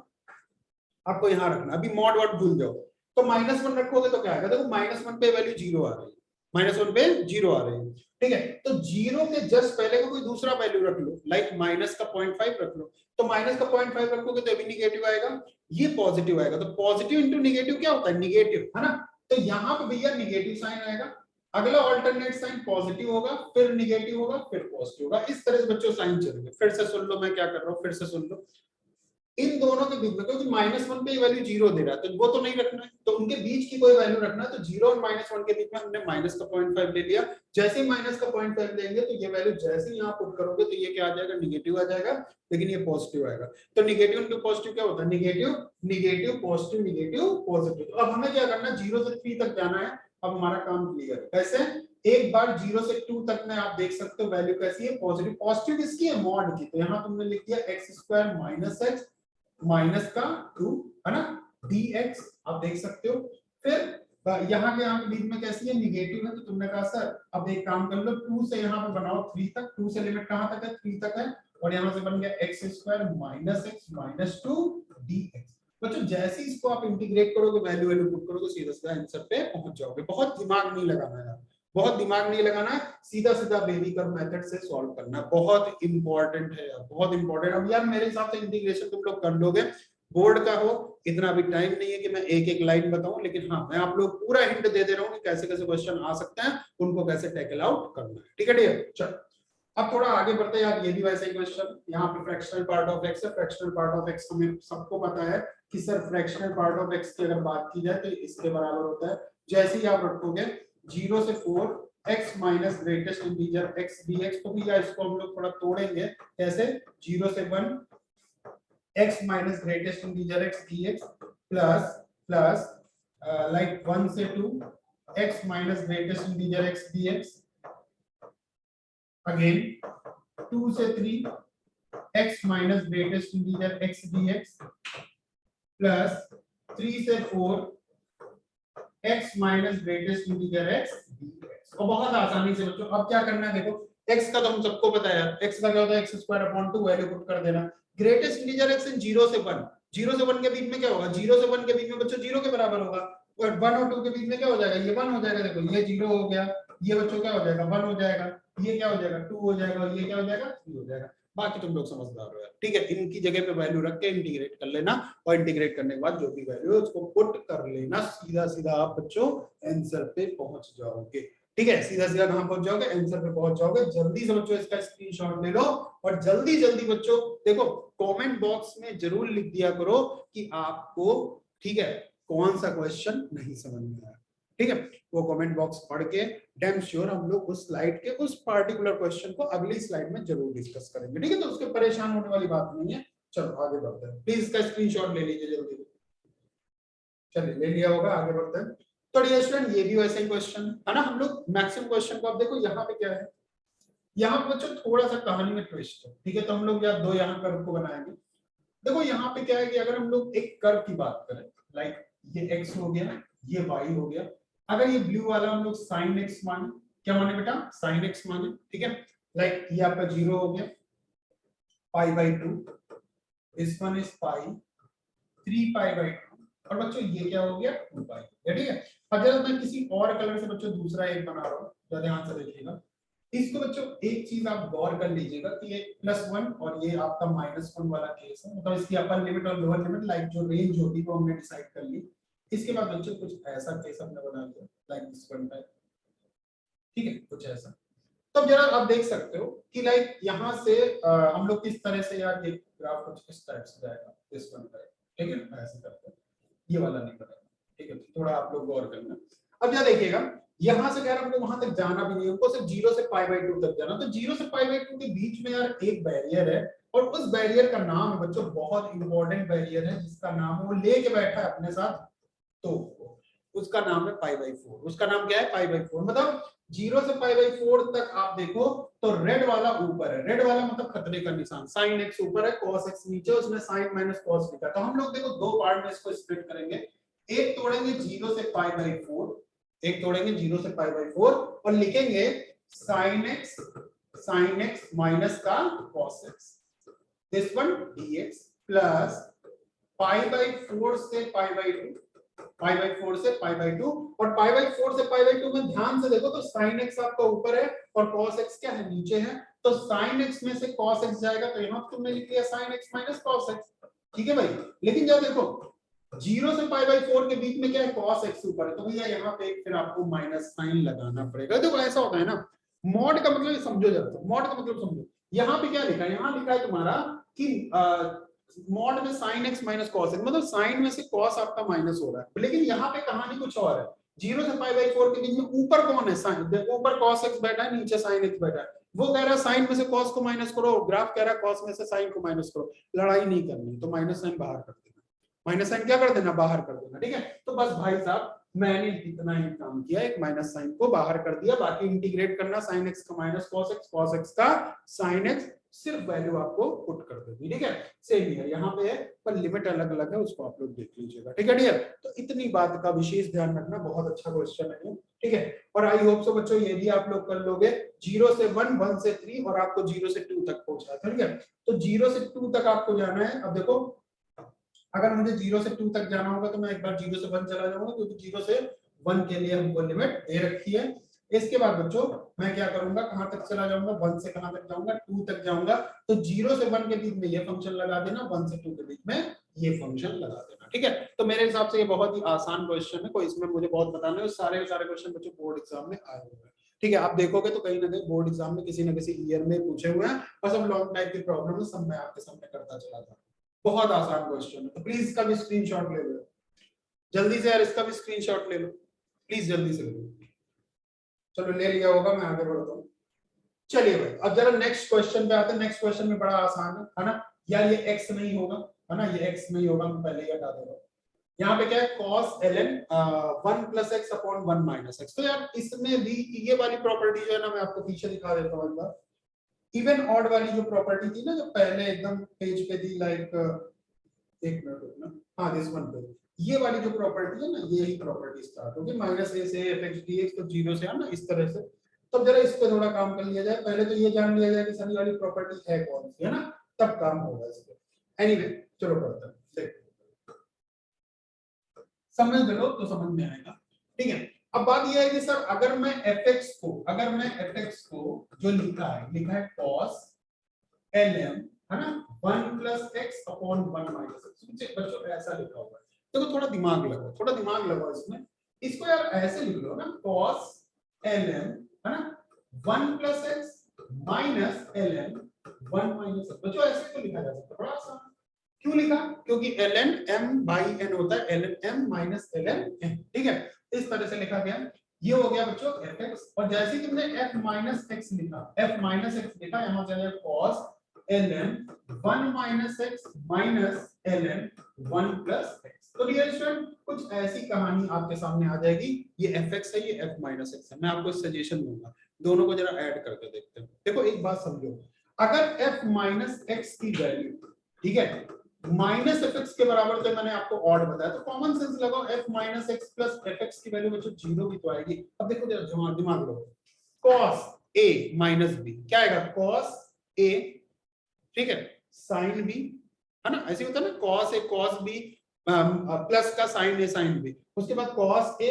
आपको यहाँ रखना, अभी मॉड वर्ड भूल जाओ, तो -1 रखोगे तो क्या आएगा, देखो -1 पे वैल्यू 0 आ रही है, -1 पे 0 आ रहे हैं, ठीक है। तो 0 के जस्ट पहले का कोई दूसरा वैल्यू रख लो, लाइक माइनस का 0.5 रख लो। तो माइनस का 0.5 रखोगे तो अभी निगेटिव आएगा, ये पॉजिटिव आएगा। तो पॉजिटिव इंटू निगेटिव क्या होता है, निगेटिव, है ना। तो यहाँ पे भैया निगेटिव साइन आएगा, अगला ऑल्टरनेट साइन पॉजिटिव होगा, फिर निगेटिव होगा, फिर पॉजिटिव होगा। इस तरह से बच्चों साइन चलेंगे। फिर से सुन लो मैं क्या कर रहा हूँ, फिर से सुन लो। इन दोनों के बीच में, क्योंकि -1 पे वैल्यू 0 दे रहा है तो वो तो नहीं रखना है, तो उनके बीच की कोई वैल्यू रखना है। तो 0 और -1 के बीच में हमने माइनस का 0.5 ले लिया। जैसे ही माइनस का 0.5 लेंगे तो ये वैल्यू जैसे ही यहाँ पुट करोगे तो ये क्या आ जाएगा, निगेटिव आ जाएगा, लेकिन ये पॉजिटिव आएगा। तो निगेटिव इनटू पॉजिटिव क्या होता है, negative negative positive negative positive. तो अब हमें क्या करना है, 0 से 3 तक जाना है। अब हमारा काम क्लियर है। कैसे, एक बार 0 से 2 तक में आप देख सकते हो वैल्यू कैसी है, पॉजिटिव। पॉजिटिव किसकी है, मॉड की। तो यहाँ तुमने लिख दिया x² माइनस x माइनस का 2, है ना, dx आप देख सकते हो। फिर यहाँ के बीच में कैसी है, निगेटिव है। तो तुमने कहा सर अब एक काम कर लो, 2 से यहाँ पे बनाओ 3 तक। 2 से लिमिट कहाँ तक है, 3 तक है। और यहाँ से बन गया x² minus x minus 2 dx। बच्चों जैसे ही इसको आप इंटीग्रेट करोगे, वैल्यू वैल्यू पुट करोगे, सीधा सीधा आंसर पे पहुंच जाओगे। बहुत दिमाग नहीं लगाना यार, बहुत दिमाग नहीं लगाना है, सीधा सीधा बेबी कर्व मेथड से सॉल्व करना है। बहुत इंपॉर्टेंट है यार, बहुत इंपॉर्टेंट। अब यार मेरे हिसाब से इंटीग्रेशन तुम लोग कर लोगे, बोर्ड का हो, इतना भी टाइम नहीं है कि मैं एक एक लाइन बताऊं। लेकिन हाँ, मैं आप लोग पूरा हिंट दे दे रहा हूँ कि कैसे कैसे क्वेश्चन आ सकते हैं, उनको कैसे टैकल आउट करना है। ठीक है डियर, चलो अब थोड़ा आगे बढ़ते हैं यार। ये भी वैसे ही क्वेश्चन, यहाँ पे फ्रैक्शनल पार्ट ऑफ एक्स है। फ्रैक्शनल पार्ट ऑफ एक्स हमें सबको पता है कि sir fractional part of x की अगर बात की जाए तो इसके बराबर होता है, जैसे ही आप रखोगे 0 से 4 x minus greatest integer x dx। तो भैया इसको हम लोग थोड़ा तोड़ेंगे, कैसे, 0 से 1 x minus greatest integer x dx plus plus like 1 से 2 x minus greatest integer x dx, again 2 से 3 x minus greatest integer x dx plus 3 से 4 x minus greatest integer x dx। और बहुत आसानी से बच्चों अब क्या करना है, देखो x का तो हम सबको पता है यार, x का क्या होता है, x² वैल्यू पुट कर देना। ग्रेटेस्ट इंटीजर x 0 से 1, 0 से 1 के बीच में क्या होगा, 0 से 1 के बीच में बच्चों 0 के बराबर होगा। और 1 और 2 के बीच में क्या हो जाएगा, ये 1 हो जाएगा। देखो ये 0 हो गया, ये बच्चों क्या हो जाएगा, 1 हो जाएगा, ये क्या हो जाएगा, 2 हो जाएगा, और ये क्या हो जाएगा, 3 हो जाएगा। बाकी तुम लोग समझदार हो यार, ठीक है। इनकी जगह पे वैल्यू रख के इंटीग्रेट कर लेना, और इंटीग्रेट करने के बाद जो भी वैल्यू है उसको पुट कर लेना। सीधा सीधा आप बच्चों आंसर पे पहुंच जाओगे। ठीक है, सीधा सीधा कहां पहुंच जाओगे, आंसर पे पहुंच जाओगे। जल्दी से बच्चों इसका स्क्रीनशॉट ले लो, और जल्दी जल्दी बच्चों देखो कमेंट बॉक्स में जरूर लिख दिया करो कि आपको, ठीक है, कौन सा क्वेश्चन नहीं समझ में आया। ठीक है, वो कमेंट बॉक्स पढ़ के डैम श्योर हम लोग उस स्लाइड के उस पार्टिकुलर क्वेश्चन को अगली स्लाइड में जरूर डिस्कस करेंगे। ठीक है, तो उसके परेशान होने वाली बात नहीं है। चलो आगे बढ़ते हैं, प्लीज इसका स्क्रीनशॉट ले लीजिए जल्दी। चलिए ले लिया होगा, आगे बढ़ते हैं। तो डियर स्टूडेंट ये भी वैसा ही क्वेश्चन है ना। हम लोग मैक्सिमम क्वेश्चन को, अब देखो यहाँ पे क्या है, यहाँ पे बच्चों थोड़ा सा कहानी में ट्विस्ट है। ठीक है, तो हम लोग या दो यहाँ कर्व को बनाएंगे। देखो यहाँ पे क्या है कि अगर हम लोग एक कर्व की बात करें, लाइक ये x हो गया, ये y हो गया। अगर ये ब्लू वाला हम लोग sin x माने, क्या माने बेटा, sin x माने। ठीक है, लाइक ये आपका 0 हो गया, π/2, this one is pi, 3π/2, और बच्चों ये क्या हो गया, 2π। ठीक है, अगर मैं किसी और कलर से बच्चों दूसरा एक बना रहा हूँ, तो ध्यान से देखिएगा इसको बच्चों। एक चीज आप गौर कर लीजिएगा कि ये +1 और ये आपका -1 वाला केस है, मतलब इसकी अपर लिमिट और लोअर लिमिट, लाइक जो रेंज होती है वो हमने डिसाइड कर ली। इसके बाद बच्चों कुछ ऐसा केस हमने बना लिया, लाइक दिस वन टाइप। ठीक है, कुछ ऐसा। तब जरा आप देख सकते हो कि लाइक यहाँ से हम लोग किस तरह से यार ये ग्राफ कुछ इस टाइप से जाएगा, दिस वन टाइप। ठीक है, ऐसे करते हैं, ये वाला नहीं बनेगा। ठीक है, थोड़ा आप लोग गौर करना। अब क्या देखिएगा, यहां से यार हमको वहां तक जाना भी नहीं, हमको सिर्फ 0 से π/2 तक जाना। तो 0 से π/2 के बीच में यार एक बैरियर है, और उस बैरियर का नाम है बच्चों, बहुत इंपॉर्टेंट बैरियर है जिसका नाम है, वो लेके बैठा है अपने साथ, तो उसका नाम है π/4। उसका नाम क्या है, π/4। मतलब 0 से π/4 तक आप देखो तो रेड वाला ऊपर है, रेड वाला मतलब खतरे का निशान, sin x ऊपर है, cos x नीचे, उसमें sin माइनस cos लिखा। तो हम लोग देखो दो पार्ट में इसको स्प्लिट करेंगे। एक तोड़ेंगे 0 से π/4, एक तोड़ेंगे 0 से π/4, और लिखेंगे sin x माइनस का cos x, this one dx, plus π/4 से π/2, π/4 से π/2, और π/4 से π/2 में ध्यान से देखो तो sin x आपका ऊपर है और cos x क्या है, नीचे है, तो sin x में से cos x जाएगा, तो यहाँ तुमने लिख लिया sin x minus cos x, ठीक है भाई। लेकिन जब देखो 0 से π/4 के बीच में क्या है, cos x ऊपर है, तो भैया यहाँ पे फिर आपको माइनस साइन लगाना पड़ेगा। देखो ऐसा होता है ना, मॉड का मतलब समझो जरा, मॉड का मतलब समझो। यहाँ पे क्या लिखा है, यहाँ लिखा है तुम्हारा कि मॉड में sin x minus cos x, मतलब साइन में से cos आपका माइनस हो रहा है, लेकिन यहाँ पे कहानी कुछ और है। 0 से π/4 के बीच में ऊपर कौन है, साइन, ऊपर cos x बैठा है, नीचे sin x बैठा है। वो कह रहा है साइन में से cos को माइनस करो, ग्राफ कह रहा है cos में से sin को माइनस करो। लड़ाई नहीं करनी, तो माइनस साइन बाहर कर देना, माइनस साइन क्या कर देना, बाहर कर देना, ठीक है। तो बस भाई साहब मैंने इतना ही काम किया, एक माइनस साइन को बाहर कर दिया, बाकी इंटीग्रेट करना sin x का माइनस cos x का sin x, सिर्फ वैल्यू आपको पुट कर देगी, ठीक है। सेम ही है यहाँ पे है, पर लिमिट अलग अलग है, उसको आप लोग देख लीजिएगा, ठीक है डियर। तो इतनी बात का विशेष ध्यान रखना, बहुत अच्छा क्वेश्चन है, ठीक है। और आई होप सो बच्चों ये भी आप लोग कर लोगे। 0 से 1, 1 से 3, और आपको 0 से 2 तक पहुंचा, ठीक है। तो 0 से 2 तक आपको जाना है। अब देखो अगर मुझे 0 से 2 तक जाना होगा तो मैं एक बार 0 से 1 चला जाऊंगा, क्योंकि 0 से 1 के लिए हमको लिमिट दे रखी है। इसके बाद बच्चों मैं क्या करूंगा, कहां तक चला जाऊंगा, 1 से कहां तक जाऊंगा, 2 तक जाऊंगा। तो 0 से 1 के बीच में ये फंक्शन लगा देना, 1 से 2 के बीच में ये फंक्शन लगा देना, ठीक है। तो मेरे हिसाब से ये बहुत ही आसान क्वेश्चन है, कोई इसमें मुझे बहुत बताना है, सारे सारे क्वेश्चन बच्चों बोर्ड एग्जाम में आए हुए हैं, ठीक है। आप देखोगे तो कहीं ना कहीं बोर्ड एग्जाम में किसी ना किसी ईयर में पूछे हुए हैं, और सब लॉन्ग टाइप की प्रॉब्लम है, सब मैं आपके सामने करता चला जाऊंगा। बहुत आसान क्वेश्चन है, तो प्लीज इसका भी स्क्रीनशॉट ले लो जल्दी से यार, इसका भी स्क्रीनशॉट ले लो प्लीज, जल्दी से ले लो। चलो ले लिया होगा, मैं आगे बढ़ता हूँ। चलिए भाई अब जरा नेक्स्ट क्वेश्चन पे आते हैं। नेक्स्ट क्वेश्चन में बड़ा आसान है ना यार, ये x नहीं होगा, है ना, ये x नहीं होगा, मैं पहले ही हटा दे रहा हूँ। यहाँ पे क्या है, cos ln 1 + x upon 1 - x। तो यार इसमें भी ये वाली प्रॉपर्टी जो है ना, मैं आपको पीछे दिखा देता हूँ एक बार। इवन ऑड वाली जो प्रॉपर्टी थी ना, जो पहले एकदम पेज पे थी, लाइक एक मिनट रुकना, हाँ दिस वन पे, ये वाली जो प्रॉपर्टी है ना, ये ही प्रॉपर्टी स्टार्ट होगी -a से fx dx, तो 0 से है ना, इस तरह से। तब जरा इस पे थोड़ा काम कर लिया जाए, पहले तो ये जान लिया जाए कि सभी वाली प्रॉपर्टी है कौन सी, है ना, तब काम होगा इस पे। एनीवे चलो करते हैं, देखो समझ लो तो समझ में आएगा, ठीक है। अब बात ये है कि सर अगर मैं fx को जो लिखा है cos ln, है ना, 1 + x अपॉन 1 - x, बच्चों ऐसा लिखा हुआ है। देखो थोड़ा दिमाग लगाओ इसमें, इसको यार ऐसे लिख लो ना, cos ln, है ना, 1 + x माइनस ln 1 - x। बच्चों ऐसे तो लिखा जा सकता है, बड़ा आसान। क्यों लिखा, क्योंकि ln m/n होता है, ln m minus ln n, ठीक है। इस तरह से लिखा गया, ये हो गया बच्चों fx। और जैसे कि हमने f - x लिखा, यहां से cos ln 1 - x minus ln 1 + x। तो डियर स्टूडेंट कुछ ऐसी कहानी आपके सामने आ जाएगी, ये fx है, ये f - x है। मैं आपको सजेशन दूंगा, दोनों को जरा ऐड करके देखते हैं। देखो एक बात समझो, अगर f - x की वैल्यू, ठीक है, -fx के बराबर, तो मैंने आपको ऑड बताया, तो कॉमन सेंस लगाओ, f - x + fx की वैल्यू बच्चों 0 भी तो आएगी। अब देखो जरा दिमाग लगाओ, cos a - b क्या आएगा, cos a, ठीक है, sin b, है ना, ऐसे होता है ना, cos a cos b plus का sin a sin b। उसके बाद cos a,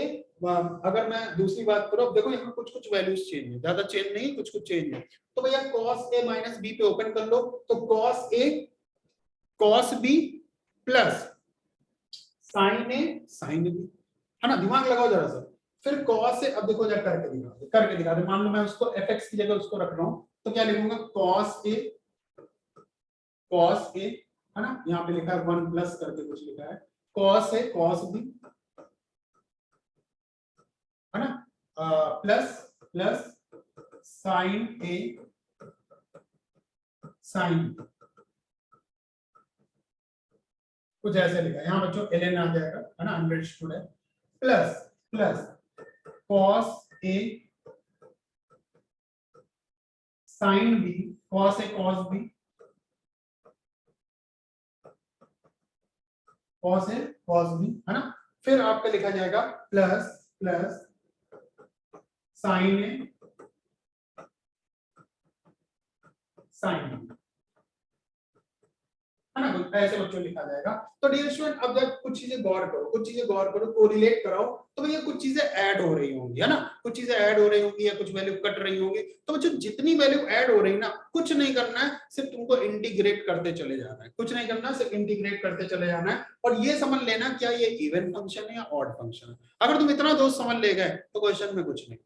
अगर मैं दूसरी बात करूं, अब देखो यहाँ कुछ कुछ वैल्यूज चेंज है, ज्यादा चेंज नहीं, कुछ कुछ चेंज है। तो भैया cos a - b पे ओपन कर लो, तो cos a cos b plus sin a sin b, है ना, दिमाग लगाओ जरा सा। फिर cos से, अब देखो जरा करके दिखा दे। मान लो मैं उसको fx की जगह उसको रख रहा हूं, तो क्या लिखूंगा, cos a, है ना, यहाँ पे लिखा है 1 प्लस करके कुछ लिखा है, cos a cos b, है ना, plus sin a sin b, कुछ ऐसे लिखा है। यहाँ बच्चों ln आ जाएगा, है ना, अंडरस्टूड है, plus cos a sin b, cos a cos b, है ना। फिर आपका लिखा जाएगा plus sin a sin b, है ना, कुछ ऐसे बच्चों लिखा जाएगा। तो डियर स्टूडेंट अब जब कुछ चीजें गौर करो, कोरिलेट कराओ, तो भैया कुछ चीजें ऐड हो रही होंगी, है ना, कुछ चीजें ऐड हो रही होंगी या कुछ वैल्यू कट रही होंगी। तो बच्चों जितनी वैल्यू ऐड हो रही ना, कुछ नहीं करना है, सिर्फ तुमको इंटीग्रेट करते चले जाना है, कुछ नहीं करना, सिर्फ इंटीग्रेट करते चले जाना है। और ये समझ लेना क्या ये इवन फंक्शन है या ऑड फंक्शन है। अगर तुम इतना दोस्त समझ ले गए तो क्वेश्चन में कुछ नहीं,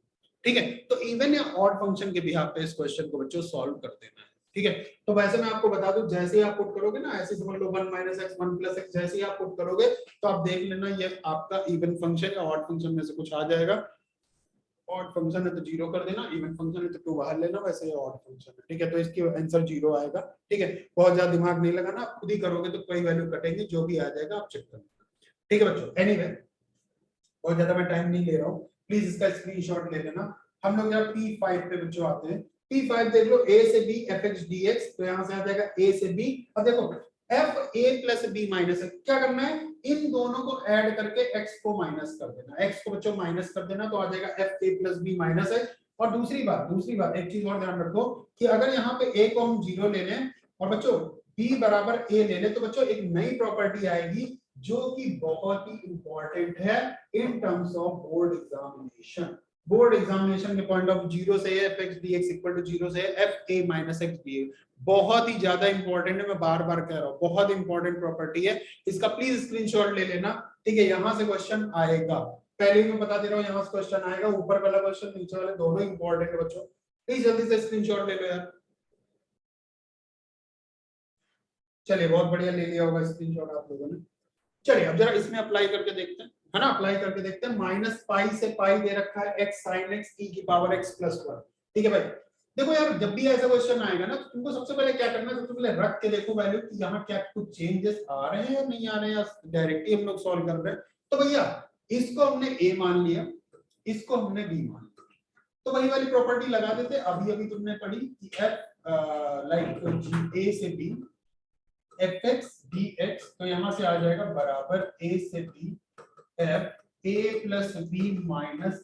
ठीक है। तो इवन या ऑड फंक्शन के बिहाफ पे इस क्वेश्चन को बच्चों सॉल्व कर देना है, ठीक है। तो वैसे मैं आपको बता दूं, जैसे ही आप पुट करोगे ना, ऐसे समझ लो 1 - x 1 + x, जैसे ही आप पुट करोगे तो आप देख लेना ये आपका इवन फंक्शन या ऑड फंक्शन में से कुछ आ जाएगा। ऑड फंक्शन है तो 0 कर देना, इवन फंक्शन है तो 2 बाहर लेना, वैसे ये ऑड फंक्शन है, ठीक है। तो इसकी आंसर 0 आएगा, ठीक है। बहुत ज्यादा दिमाग नहीं लगाना, आप खुद ही करोगे तो कोई वैल्यू कटेंगे, जो भी आ जाएगा आप चेक करना, ठीक है बच्चों। एनीवे बहुत ज्यादा मैं टाइम नहीं ले रहा हूँ, प्लीज इसका स्क्रीनशॉट ले लेना। हम लोग यहाँ P5 पे बच्चों आते हैं। P5 देख लो, a से b fx dx, तो यहाँ से आ जाएगा a से b। अब देखो f a + b - x, क्या करना है, इन दोनों को ऐड करके x को माइनस कर देना, x को बच्चों माइनस कर देना, तो आ जाएगा f a + b - x। और दूसरी बात एक चीज और ध्यान रखो कि अगर यहाँ पे a को हम 0 ले लें और बच्चों b = a ले लें, तो बच्चों एक नई प्रॉपर्टी आएगी जो कि बहुत ही इंपॉर्टेंट है in terms of board examination. Board examination के पॉइंट ऑफ 0 से fx dx = 0 से fa - x dx, बहुत ही ज्यादा इंपॉर्टेंट है, मैं बार बार कह रहा हूँ, बहुत इंपॉर्टेंट प्रॉपर्टी है, इसका प्लीज स्क्रीनशॉट ले लेना, ठीक है। यहां से क्वेश्चन आएगा, पहले ही मैं बता दे रहा हूँ, यहां से क्वेश्चन आएगा, ऊपर वाला क्वेश्चन नीचे वाले दोनों इंपॉर्टेंट है बच्चों, प्लीज जल्दी से स्क्रीनशॉट ले लो यार। चलिए बहुत बढ़िया ले लिया होगा स्क्रीनशॉट आप लोगों ने। चलिए अब जरा इसमें अप्लाई करके देखते हैं, है ना, अप्लाई करके देखते हैं। -π से π दे रखा है x sin x e⁻x + 1, ठीक है भाई। देखो यार जब भी ऐसा क्वेश्चन आएगा ना, तो तुमको सबसे पहले क्या करना है, सबसे पहले रख के देखो वैल्यू कि यहाँ क्या कुछ चेंजेस आ रहे हैं या नहीं आ रहे हैं, या डायरेक्टली हम लोग सॉल्व कर रहे हैं। तो भैया इसको हमने a मान लिया, इसको हमने b मान लिया, तो वही वाली प्रॉपर्टी लगा देते। अभी अभी तुमने पढ़ी कि f लाइक a से b fx dx, तो यहां से आ जाएगा बराबर a से b f a + b -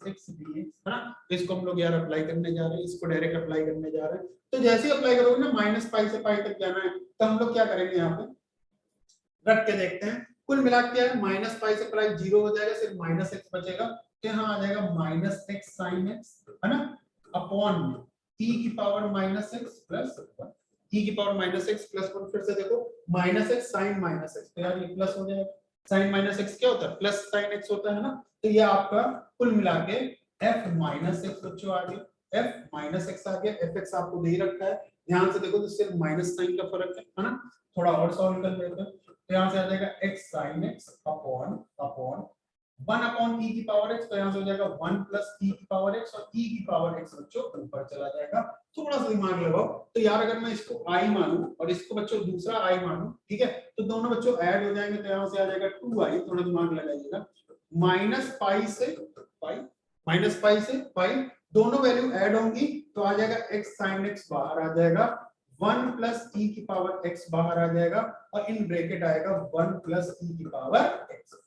x dx, है ना। तो इसको हम लोग यार अप्लाई करने जा रहे हैं, इसको डायरेक्ट अप्लाई करने जा रहे हैं। तो जैसे ही अप्लाई करोगे ना, -π से π तक जाना है, तो हम लोग क्या करेंगे, यहाँ पे रख के देखते हैं। कुल मिला के है -π से π 0 हो जाएगा, सिर्फ -x बचेगा, तो यहाँ आ जाएगा -x sin x, है ना, अपॉन e⁻x + 1, e⁻x + 1। फिर से देखो -x sin -x, तो यार ये प्लस हो जाएगा, sin -x क्या होता है, प्लस sin x होता है ना। तो ये आपका कुल मिला के f - x बच्चों आ गया, f - x आ गया, fx आपको दे रखा है, ध्यान से देखो तो सिर्फ माइनस साइन का फर्क है ना। थोड़ा और सॉल्व कर लेते हैं, तो यहाँ से आ जाएगा x sin x upon 1 / e⁻x, तो यहाँ से हो जाएगा 1 + e⁻x, और e⁻x बच्चों ऊपर चला जाएगा। थोड़ा सा दिमाग लगाओ, तो यार अगर मैं इसको i मानूं और इसको बच्चों दूसरा i मानूं, ठीक है, तो दोनों बच्चों ऐड हो जाएंगे, तो यहाँ से आ जाएगा 2i, थोड़ा दिमाग लगाइएगा, -π से π, दोनों वैल्यू ऐड होंगी, तो आ जाएगा x sin x बाहर आ जाएगा, 1 + e⁻x बाहर आ जाएगा, और इन ब्रैकेट आएगा 1 + e⁻x,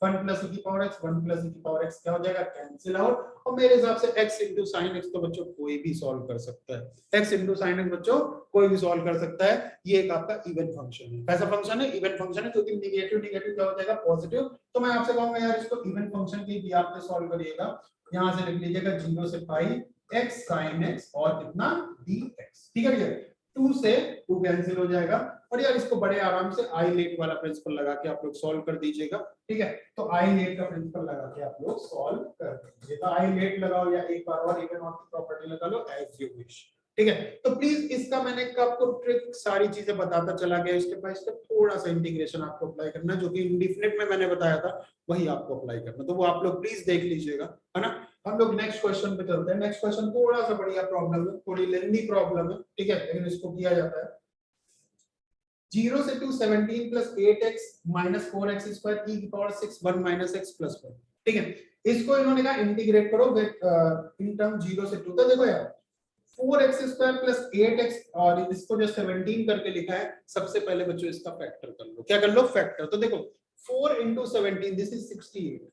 1 + e⁻x, 1 + e⁻x क्या हो जाएगा, कैंसिल आउट। और मेरे हिसाब से x * sin x तो बच्चों कोई भी सॉल्व कर सकता है, x * sin x बच्चों कोई भी सॉल्व कर सकता है। ये एक आपका इवन फंक्शन है, कैसा फंक्शन है, इवन फंक्शन है, जो कि नेगेटिव क्या हो जाएगा, पॉजिटिव। तो मैं आपसे कहूंगा यार इसको इवन फंक्शन के भी आप सॉल्व करिएगा, यहां से लिख लीजिएगा 0 से π x sin x और कितना dx, ठीक है भैया, 2 से 2 कैंसिल हो जाएगा। और यार इसको बड़े आराम से आई लेट वाला प्रिंसिपल लगा के आप लोग सॉल्व कर दीजिएगा, ठीक है। तो आई लेट का प्रिंसिपल लगा के आप लोग सॉल्व कर दीजिए, तो आई लेट लगाओ या एक बार और इवन ऑड की प्रॉपर्टी लगा लो, एज यू विश, ठीक है। तो प्लीज इसका मैंने आपको ट्रिक सारी चीजें बताता चला गया स्टेप बाय स्टेप, थोड़ा सा इंटीग्रेशन आपको अप्लाई करना है, जो कि इंडेफिनिट में मैंने बताया था वही आपको अप्लाई करना, तो वो आप लोग प्लीज देख लीजिएगा, है ना। हम लोग नेक्स्ट क्वेश्चन पे चलते हैं। नेक्स्ट क्वेश्चन थोड़ा सा बढ़िया प्रॉब्लम है, थोड़ी लेंथी प्रॉब्लम है, ठीक है, लेकिन इसको किया जाता है। 0 से 2 17 + 8x - 4x² e⁻6 1 - x + 1, ठीक है। इसको इन्होंने कहा इंटीग्रेट करो इन टर्म 0 से 2, तो देखो यार 4x² + 8x, और इसको जो 17 करके लिखा है, सबसे पहले बच्चों इसका फैक्टर कर लो, क्या कर लो, फैक्टर। तो देखो 4 × 17 दिस इज 68,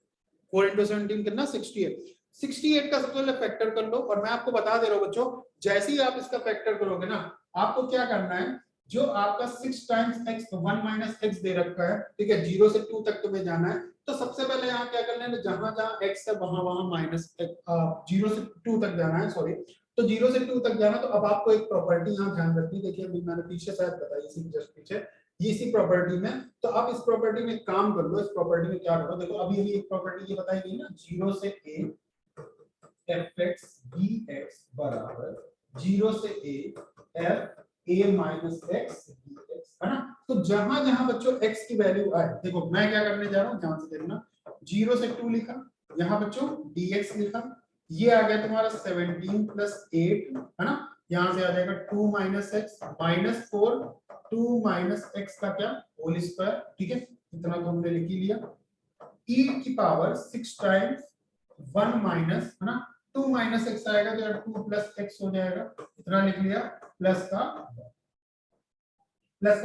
4 × 17 कितना, 68, 68 का सबसे पहले फैक्टर कर लो। और मैं आपको बता दे रहा हूं बच्चों, जैसे ही आप इसका फैक्टर करोगे ना, आपको क्या करना है, जो आपका 6 टाइम्स एक्स 1 माइनस एक्स दे रखा है, ठीक है, 0 से 2 तक तुम्हें जाना है, तो सबसे पहले यहाँ क्या कर लेना, जहां जहां एक्स है वहां वहां माइनस 0 से 2 तक जाना है, सॉरी, तो 0 से 2 तक जाना। तो अब आपको एक प्रॉपर्टी यहाँ ध्यान रखनी, देखिए अभी मैंने पीछे शायद बताई, इसी जस्ट पीछे ये इसी प्रॉपर्टी में, तो आप इस प्रॉपर्टी में काम कर लो। इस प्रॉपर्टी में क्या करो, देखो अभी अभी एक प्रॉपर्टी ये बताई गई ना, 0 से a fx dx बराबर 0 से a f a minus x dx, है ना। तो जहां जहां बच्चों x की वैल्यू आए, देखो मैं क्या करने जा रहा हूं, ध्यान से देखना, 0 से 2 लिखा, यहाँ बच्चों dx लिखा, ये आ गया तुम्हारा 17 प्लस 8, है ना, यहाँ से आ जाएगा 2 minus x minus 4, 2 minus x का क्या होल स्क्वायर, ठीक है, इतना तो हमने लिख ही लिया, e की पावर 6 टाइम्स 1 माइनस, है ना, 2 माइनस एक्स आएगा तो यार 2 प्लस एक्स हो जाएगा, इतना लिख लिया, प्लस का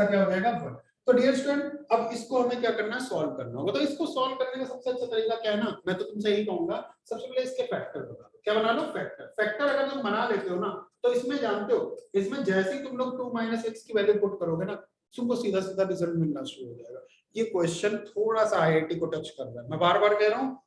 क्या हो जाएगा 1। तो डियर स्टूडेंट, अब इसको हमें क्या करना है, सॉल्व करना होगा। तो इसको सॉल्व करने का सबसे अच्छा तरीका क्या है ना, मैं तो तुमसे यही कहूंगा, सबसे पहले इसके फैक्टर बना लो। क्या बना लो, फैक्टर। फैक्टर अगर तुम बना लेते हो ना, तो इसमें जानते हो, इसमें जैसे ही तुम लोग 2 माइनस एक्स की वैल्यू पुट करोगे ना, तुमको सीधा सीधा रिजल्ट मिलना शुरू हो जाएगा। ये क्वेश्चन थोड़ा सा आईआईटी को टच कर रहा है, मैं बार बार कह रहा हूँ।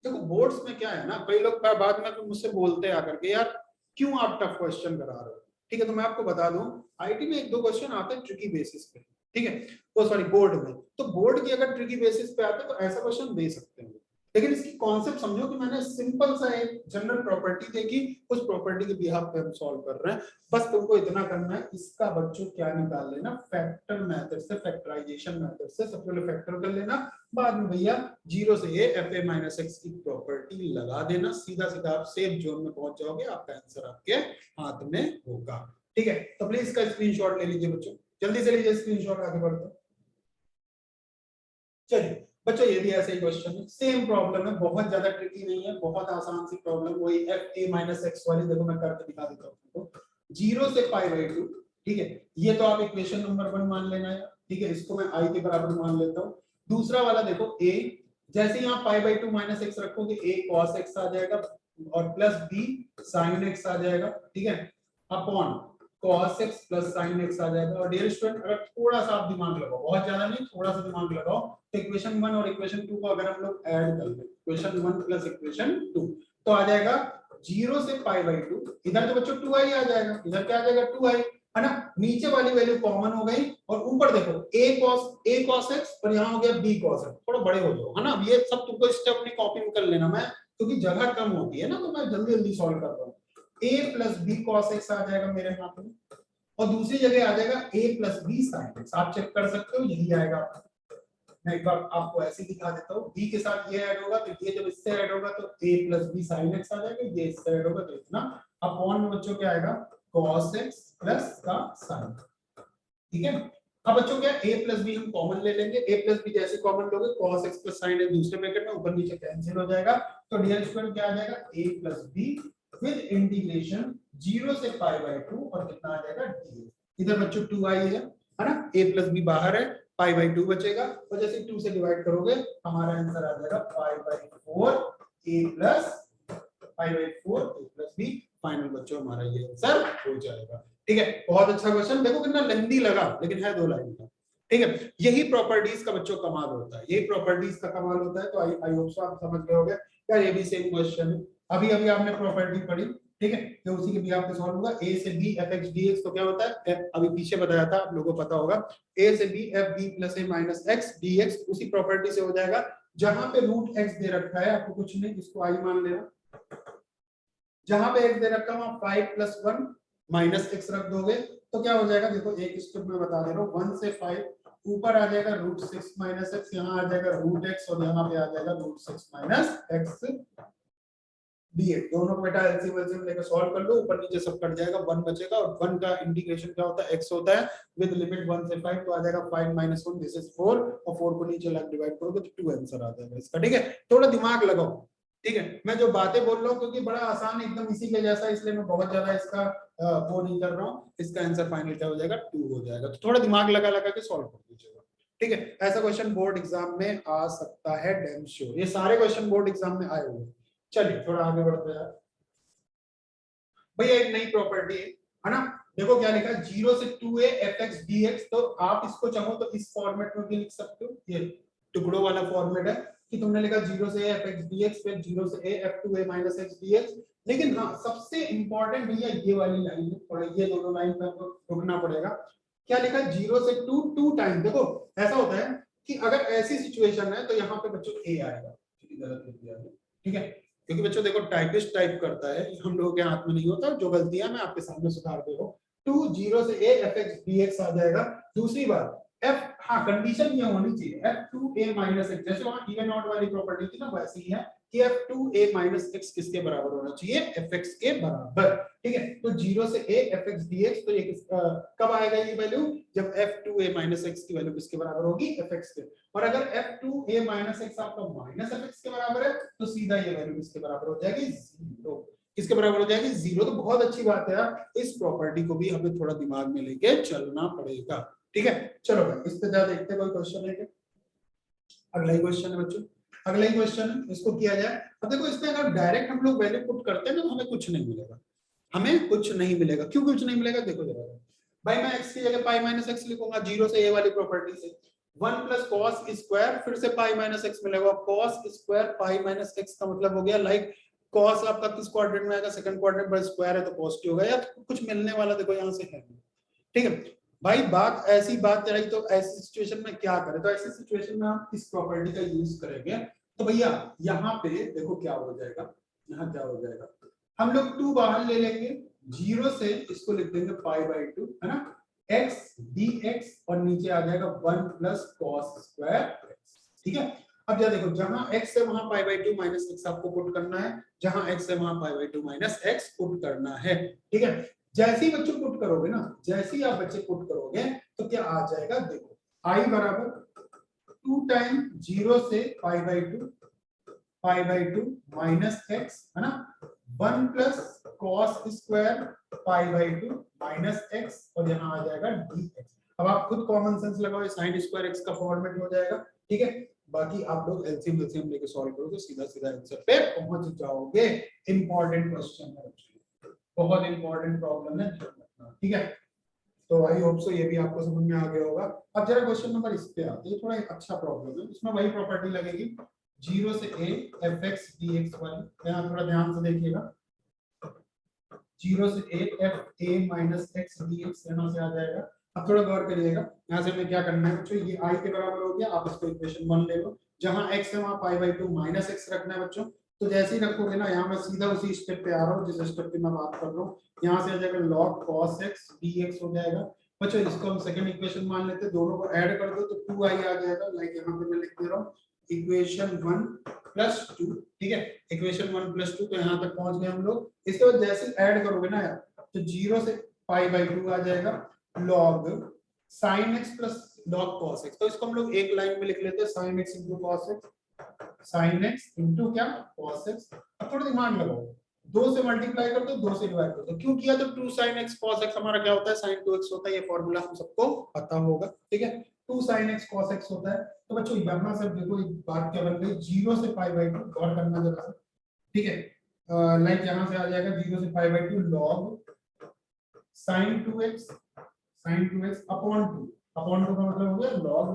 देखो बोर्ड्स में क्या है ना, कई लोग बाद में मुझसे बोलते हैं आकर के, यार क्यों आप टफ क्वेश्चन करा रहे हो, ठीक है, तो मैं आपको बता दूं, आईआईटी में 1-2 क्वेश्चन आते हैं ट्रिकी बेसिस पे, ठीक है, वो सॉरी बोर्ड में, तो बोर्ड की अगर ट्रिकी बेसिस पे आते हैं तो ऐसा क्वेश्चन दे सकते हैं, लेकिन इसकी कॉन्सेप्ट समझो कि मैंने सिंपल सा एक जनरल प्रॉपर्टी देखी, उस प्रॉपर्टी के बिहाफ पे हम सॉल्व कर रहे हैं। बस तुमको इतना करना है, इसका बच्चों क्या निकाल लेना, फैक्टर मेथड से, फैक्टराइजेशन मेथड से सबसे पहले फैक्टर कर लेना, बाद में भैया 0 से a fa माइनस एक्स की प्रॉपर्टी लगा देना, सीधा सीधा आप सेफ जोन में पहुंच जाओगे, आपका आंसर आपके हाथ में होगा, ठीक है। तो प्लीज इसका स्क्रीनशॉट ले लीजिए बच्चों, जल्दी से लीजिए स्क्रीनशॉट, आगे बढ़ते। चलिए बच्चों, ये भी ऐसे ही क्वेश्चन है, सेम प्रॉब्लम है, बहुत ज्यादा ट्रिकी नहीं है, बहुत आसान सी प्रॉब्लम, वही f a माइनस एक्स वाली, देखो मैं करके दिखा देता हूँ, 0 से पाई बाई 2, ठीक है, ये तो आप इक्वेशन नंबर 1 मान लेना है, ठीक है, इसको मैं i के बराबर मान लेता हूँ। दूसरा वाला देखो a, जैसे यहाँ पाई बाई 2 माइनस एक्स रखोगे a cos x आ जाएगा और प्लस b sin x आ जाएगा, ठीक है, upon cos x plus sin x आ जाएगा। और डियर स्टूडेंट, अगर थोड़ा सा आप दिमाग लगाओ, बहुत ज्यादा नहीं, थोड़ा सा दिमाग लगाओ, तो इक्वेशन 1 और इक्वेशन 2 को अगर हम लोग ऐड कर लें, इक्वेशन 1 प्लस इक्वेशन 2, तो आ जाएगा 0 से पाई बाई 2, इधर तो बच्चों 2i आ जाएगा, इधर क्या आ जाएगा 2i, है ना, नीचे वाली वैल्यू कॉमन हो गई, और ऊपर देखो a cos x और यहाँ हो गया b cos x, थोड़ा बड़े हो जाओ, है ना, ये सब तुमको स्टेप अपनी कॉपी में कर लेना, मैं क्योंकि जगह कम होती है ना, तो मैं जल्दी जल्दी सॉल्व कर रहा हूँ। a plus b cos x आ जाएगा मेरे हाथ में, और दूसरी जगह आ जाएगा a plus b sin x, आप चेक कर सकते हो, यही आएगा। मैं एक बार आपको ऐसे दिखा देता हूँ, b के साथ ये ऐड होगा, तो ये जब इससे ऐड होगा तो a plus b sin x आ जाएगा, ये इससे ऐड होगा तो इतना, अपॉन में बच्चों क्या आएगा cos x प्लस का sin, ठीक है। अब बच्चों क्या a प्लस b हम कॉमन ले लेंगे, a प्लस b जैसे कॉमन लोगे cos x plus sin x दूसरे ब्रैकेट में ऊपर नीचे कैंसिल हो जाएगा, तो डियर स्टूडेंट क्या आ जाएगा a plus b with integration 0 से पाई बाई 2, और कितना आ जाएगा dx, इधर बच्चों 2i है ना, a प्लस b बाहर है, पाई बाई 2 बचेगा, और जैसे 2 से डिवाइड करोगे हमारा आंसर आ जाएगा pi by 4 a plus pi by 4 a plus b, final बच्चों हमारा ये आंसर हो जाएगा, ठीक है। बहुत अच्छा क्वेश्चन, देखो कितना लेंथी लगा, लेकिन है 2 लाइन का, ठीक है। यही प्रॉपर्टीज का बच्चों कमाल होता है, यही प्रॉपर्टीज का कमाल होता है, तो आई होप सो आप समझ गए होंगे यार, ये भी सेम क्वेश्चन है, अभी अभी आपने प्रॉपर्टी पढ़ी, ठीक है, तो उसी के बिहाफ पे सॉल्व होगा। a से b fx dx तो क्या होता है, अभी पीछे बताया था, आप लोगों को पता होगा, a से b f b plus a minus x dx, उसी प्रॉपर्टी से हो जाएगा। जहां पे रूट x दे रखा है, आपको कुछ नहीं, इसको i मान लेना, जहां पे x दे रखा है वहां 5 प्लस 1 माइनस x रख दोगे, तो क्या हो जाएगा, देखो एक स्टेप में बता दे रहा हूँ, 1 से 5 ऊपर आ जाएगा रूट 6 माइनस x, यहाँ आ जाएगा रूट x, और यहाँ पे आ जाएगा रूट 6 माइनस x dx, दोनों को बेटा एलसीएम लेकर सॉल्व कर लो, ऊपर नीचे सब कट जाएगा, 1 बचेगा, और 1 का इंटीग्रेशन क्या होता है, x होता है, विद लिमिट 1 से 5, तो आ जाएगा 5 माइनस 1, दिस इज 4, और 4 को नीचे लग डिवाइड करोगे तो 2 आंसर आ जाएगा इसका, ठीक है। थोड़ा दिमाग लगाओ, ठीक है, मैं जो बातें बोल रहा हूँ क्योंकि बड़ा आसान एकदम इसी के जैसा, इसलिए मैं बहुत ज्यादा इसका वो नहीं कर रहा हूँ, इसका आंसर फाइनल क्या हो जाएगा 2 हो जाएगा, तो थोड़ा दिमाग लगा लगा के सॉल्व कर दीजिएगा, ठीक है। ऐसा क्वेश्चन बोर्ड एग्जाम में आ सकता है, डैम श्योर, ये सारे क्वेश्चन बोर्ड एग्जाम में आए हुए। चलिए थोड़ा आगे बढ़ते हैं भैया, एक नई प्रॉपर्टी है ना, देखो क्या लिखा है 0 से 2a fx dx, तो आप इसको चाहो तो इस फॉर्मेट में भी लिख सकते हो, ये टुकड़ों वाला फॉर्मेट है कि तुमने लिखा 0 से a fx dx फिर 0 से a f2a minus x dx। लेकिन हाँ सबसे इंपॉर्टेंट भैया ये वाली लाइन है, और ये दोनों लाइन पे आपको रुकना पड़ेगा। क्या लिखा है 0 से 2 टाइम। देखो ऐसा होता है कि अगर ऐसी सिचुएशन है तो यहाँ पे बच्चों a आएगा, गलत लिख दिया है, ठीक है, क्योंकि बच्चों देखो टाइपिस्ट टाइप करता है, हम लोगों के हाथ में नहीं होता, जो गलतियां मैं आपके सामने सुधार दे रहा हूँ। 2 0 से a fx dx आ जाएगा। दूसरी बात f, हाँ कंडीशन ये होनी चाहिए f2a minus x, जैसे वहां इवन ऑड वाली प्रॉपर्टी थी ना वैसे ही है कि f2a minus x किसके बराबर होना चाहिए, fx के बराबर, ठीक है। तो 0 से a fx dx, तो ये कब आएगा ये वैल्यू, जब f2a minus x की वैल्यू किसके बराबर होगी, fx के। और अगर f2a minus x आपका माइनस fx के बराबर है तो सीधा ये वैल्यू किसके बराबर हो जाएगी, 0। किसके बराबर हो जाएगी, 0। तो बहुत अच्छी बात है यार, इस प्रॉपर्टी को भी हमें थोड़ा दिमाग में लेके चलना पड़ेगा, ठीक है। चलो भाई इस पे जा देखते हैं, कोई क्वेश्चन है क्या। अगला ही क्वेश्चन है बच्चों, अगला ही क्वेश्चन है, इसको किया जाए। अब देखो इसमें अगर डायरेक्ट हम लोग वैल्यू पुट करते हैं ना तो हमें कुछ नहीं मिलेगा, हमें कुछ नहीं मिलेगा। क्यों कुछ नहीं मिलेगा, देखो जरा भाई, मैं x की जगह पाई माइनस एक्स लिखूंगा 0 से a वाली प्रॉपर्टी से, 1 प्लस कॉस स्क्वायर फिर से पाई माइनस एक्स मिलेगा, cos square pi minus x का मतलब हो गया लाइक कॉस आपका किस क्वाड्रेंट में आएगा, सेकंड क्वाड्रेंट पर, स्क्वायर है तो पॉजिटिव होगा, या तो कुछ मिलने वाला देखो यहाँ से है, ठीक है भाई। बात ऐसी बात रही तो ऐसी सिचुएशन में क्या करें, तो ऐसी सिचुएशन में हम इस प्रॉपर्टी का यूज करेंगे। तो भैया यहाँ पे देखो क्या हो जाएगा, यहाँ क्या हो जाएगा, हम लोग 2 बाहर ले लेंगे, 0 से इसको लिख देंगे पाई बाई 2, है ना, x dx, और नीचे आ जाएगा 1 प्लस कॉस स्क्वायर x, ठीक है। अब क्या देखो, जहां x है वहां पाई बाई 2 माइनस x आपको पुट करना है, जहां x है वहां pi by 2 minus x put करना है, ठीक है। जैसे ही बच्चों पुट करोगे ना, जैसे ही आप बच्चे पुट करोगे तो क्या आ जाएगा, देखो i बराबर 2 टाइम 0 से पाई बाई 2 माइनस x, है ना, 1 plus cos square pi by 2 minus x, और यहाँ आ जाएगा dx। अब आप खुद कॉमन सेंस लगाओ, साइन स्क्वायर x का फॉर्मेट हो जाएगा, ठीक है। बाकी आप लोग एलसीएम एलसीएम लेके सॉल्व करो तो सीधा सीधा आंसर पे पहुंच जाओगे। इंपॉर्टेंट क्वेश्चन है, बहुत इंपॉर्टेंट प्रॉब्लम है, ठीक है। तो आई होप सो ये भी आपको समझ में आ गया होगा। अब जरा क्वेश्चन नंबर इस पे आते हैं, थोड़ा अच्छा प्रॉब्लम है, इसमें वही प्रॉपर्टी लगेगी 0 से a fx dx वाली, यहाँ थोड़ा ध्यान से देखिएगा, 0 से a f a minus x dx यहाँ से आ जाएगा। अब थोड़ा गौर करिएगा, यहाँ से हमें क्या करना है बच्चों, ये i के बराबर हो गया, आप इसको इक्वेशन 1 ले लो, जहां x है वहां पाई बाई 2 माइनस x रखना है बच्चों। तो जैसे ही रखोगे ना, यहाँ मैं सीधा उसी स्टेप पे आ रहा हूँ जिस स्टेप पे मैं बात कर रहा हूँ, यहाँ से आ जाएगा log cos x dx हो जाएगा बच्चों। इसको हम सेकंड इक्वेशन मान लेते हैं, दोनों को ऐड कर दो तो 2i आ जाएगा, लाइक यहाँ पे मैं लिख दे रहा हूँ इक्वेशन 1 प्लस 2, ठीक है, इक्वेशन 1 प्लस 2, तो यहाँ तक पहुंच गए हम लोग। इसके बाद जैसे ऐड करोगे ना यार, तो 0 से पाई बाई 2 आ जाएगा log sin x plus log cos x, तो इसको हम लोग एक लाइन में लिख लेते हैं sin x into cos x, sin x into क्या cos x। अब थोड़ा दिमाग लगाओ, 2 से मल्टीप्लाई कर दो, 2 से डिवाइड कर दो, क्यों किया, तो 2 sin x cos x हमारा क्या होता है, sin 2x होता है, ये फॉर्मूला हम सबको पता होगा, ठीक है। 2 sin x cos x होता है। तो बच्चों यहाँ से देखो एक बात क्या बन गई, 0 से पाई बाई 2, गौर करना जरा सा, ठीक है, लाइक यहाँ से आ जाएगा 0 से pi by 2 log sin 2x upon 2 का मतलब हो गया log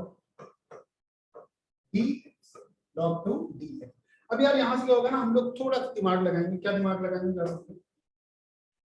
dx, log 2 dx। अब यार यहाँ से क्या होगा ना, हम लोग थोड़ा दिमाग लगाएंगे, क्या दिमाग लगाएंगे जा सकते,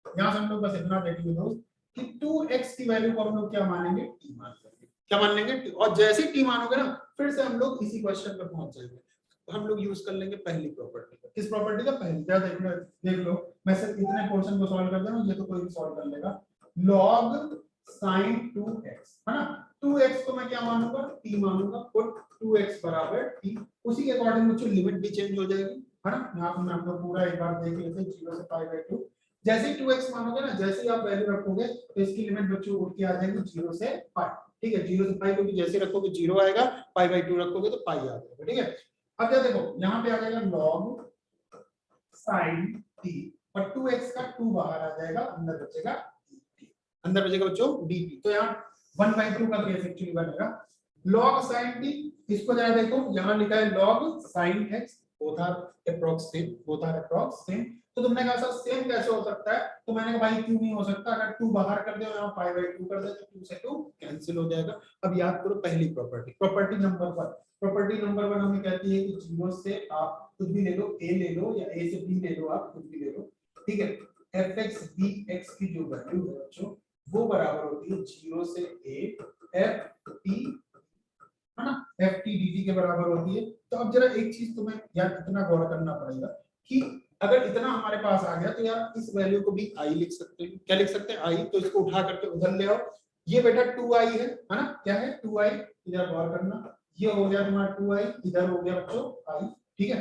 यहाँ से हम लोग बस इतना देखेंगे दोस्त कि 2x की वैल्यू को हम लोग क्या मानेंगे, t मान लेंगे, क्या मान लेंगे t, और जैसे ही t मानोगे ना फिर से हम लोग इसी क्वेश्चन पे पहुंच जाएंगे। तो हम लोग यूज कर लेंगे पहली प्रॉपर्टी का, किस प्रॉपर्टी का, पहली, क्या देख लो, मैं सिर्फ इतने पोर्शन को सॉल्व कर दे रहा हूं, ये तो कोई भी सॉल्व कर लेगा, log sin 2x, है ना, 2x को मैं क्या मानूंगा, t मानूंगा, पुट 2x बराबर t, उसी के अकॉर्डिंग मुझे लिमिट भी चेंज हो जाएगी, है ना। यहाँ पे हम लोग पूरा एक बार देख लेते हैं, 0 से पाई बाई 2, जैसे ही 2x मानोगे ना, जैसे ही आप वैल्यू रखोगे तो इसकी लिमिट बच्चों उठ के आ जाएगी 0 से पाई, ठीक है, 0 से पाई, क्योंकि जैसे रखोगे 0 आएगा, पाई बाई 2 रखोगे तो पाई आ जाएगा, ठीक है। अब क्या देखो, यहाँ पे आ जाएगा log sin t, और 2x का 2 बाहर आ जाएगा, अंदर बचेगा बच्चों dt। तो यहाँ 1/2 का केस एक्चुअली बनेगा log sin t, इसको जरा देखो, यहाँ लिखा है log sin x, both are approx same, तो तुमने कहा सर सेम कैसे हो सकता है, तो मैंने कहा भाई क्यों नहीं हो सकता, अगर 2 बाहर कर दे और यहाँ पाई बाई 2 कर दे तो 2 से 2 कैंसिल हो जाएगा। अब याद करो पहली property, property number 1, property number 1 हमें कहती है कि 0 से आप कुछ भी ले लो, a ले लो या a से b ले लो, आप कुछ भी ले लो, ठीक है। fx dx की जो वैल्यू है बच्चों वो बराबर होती है 0 से a ft, है ना, ft dt के बराबर होती है। तो अब जरा एक चीज तुम्हें यार इतना गौर करना पड़ेगा कि अगर इतना हमारे पास आ गया तो यार इस वैल्यू को भी i लिख सकते हैं। क्या लिख सकते हैं? i। तो इसको उठा करके उधर ले आओ, ये बेटा 2i है ना, क्या है 2i, इधर गौर करना, ये हो गया तुम्हारा 2i, इधर हो गया बच्चों i, ठीक है।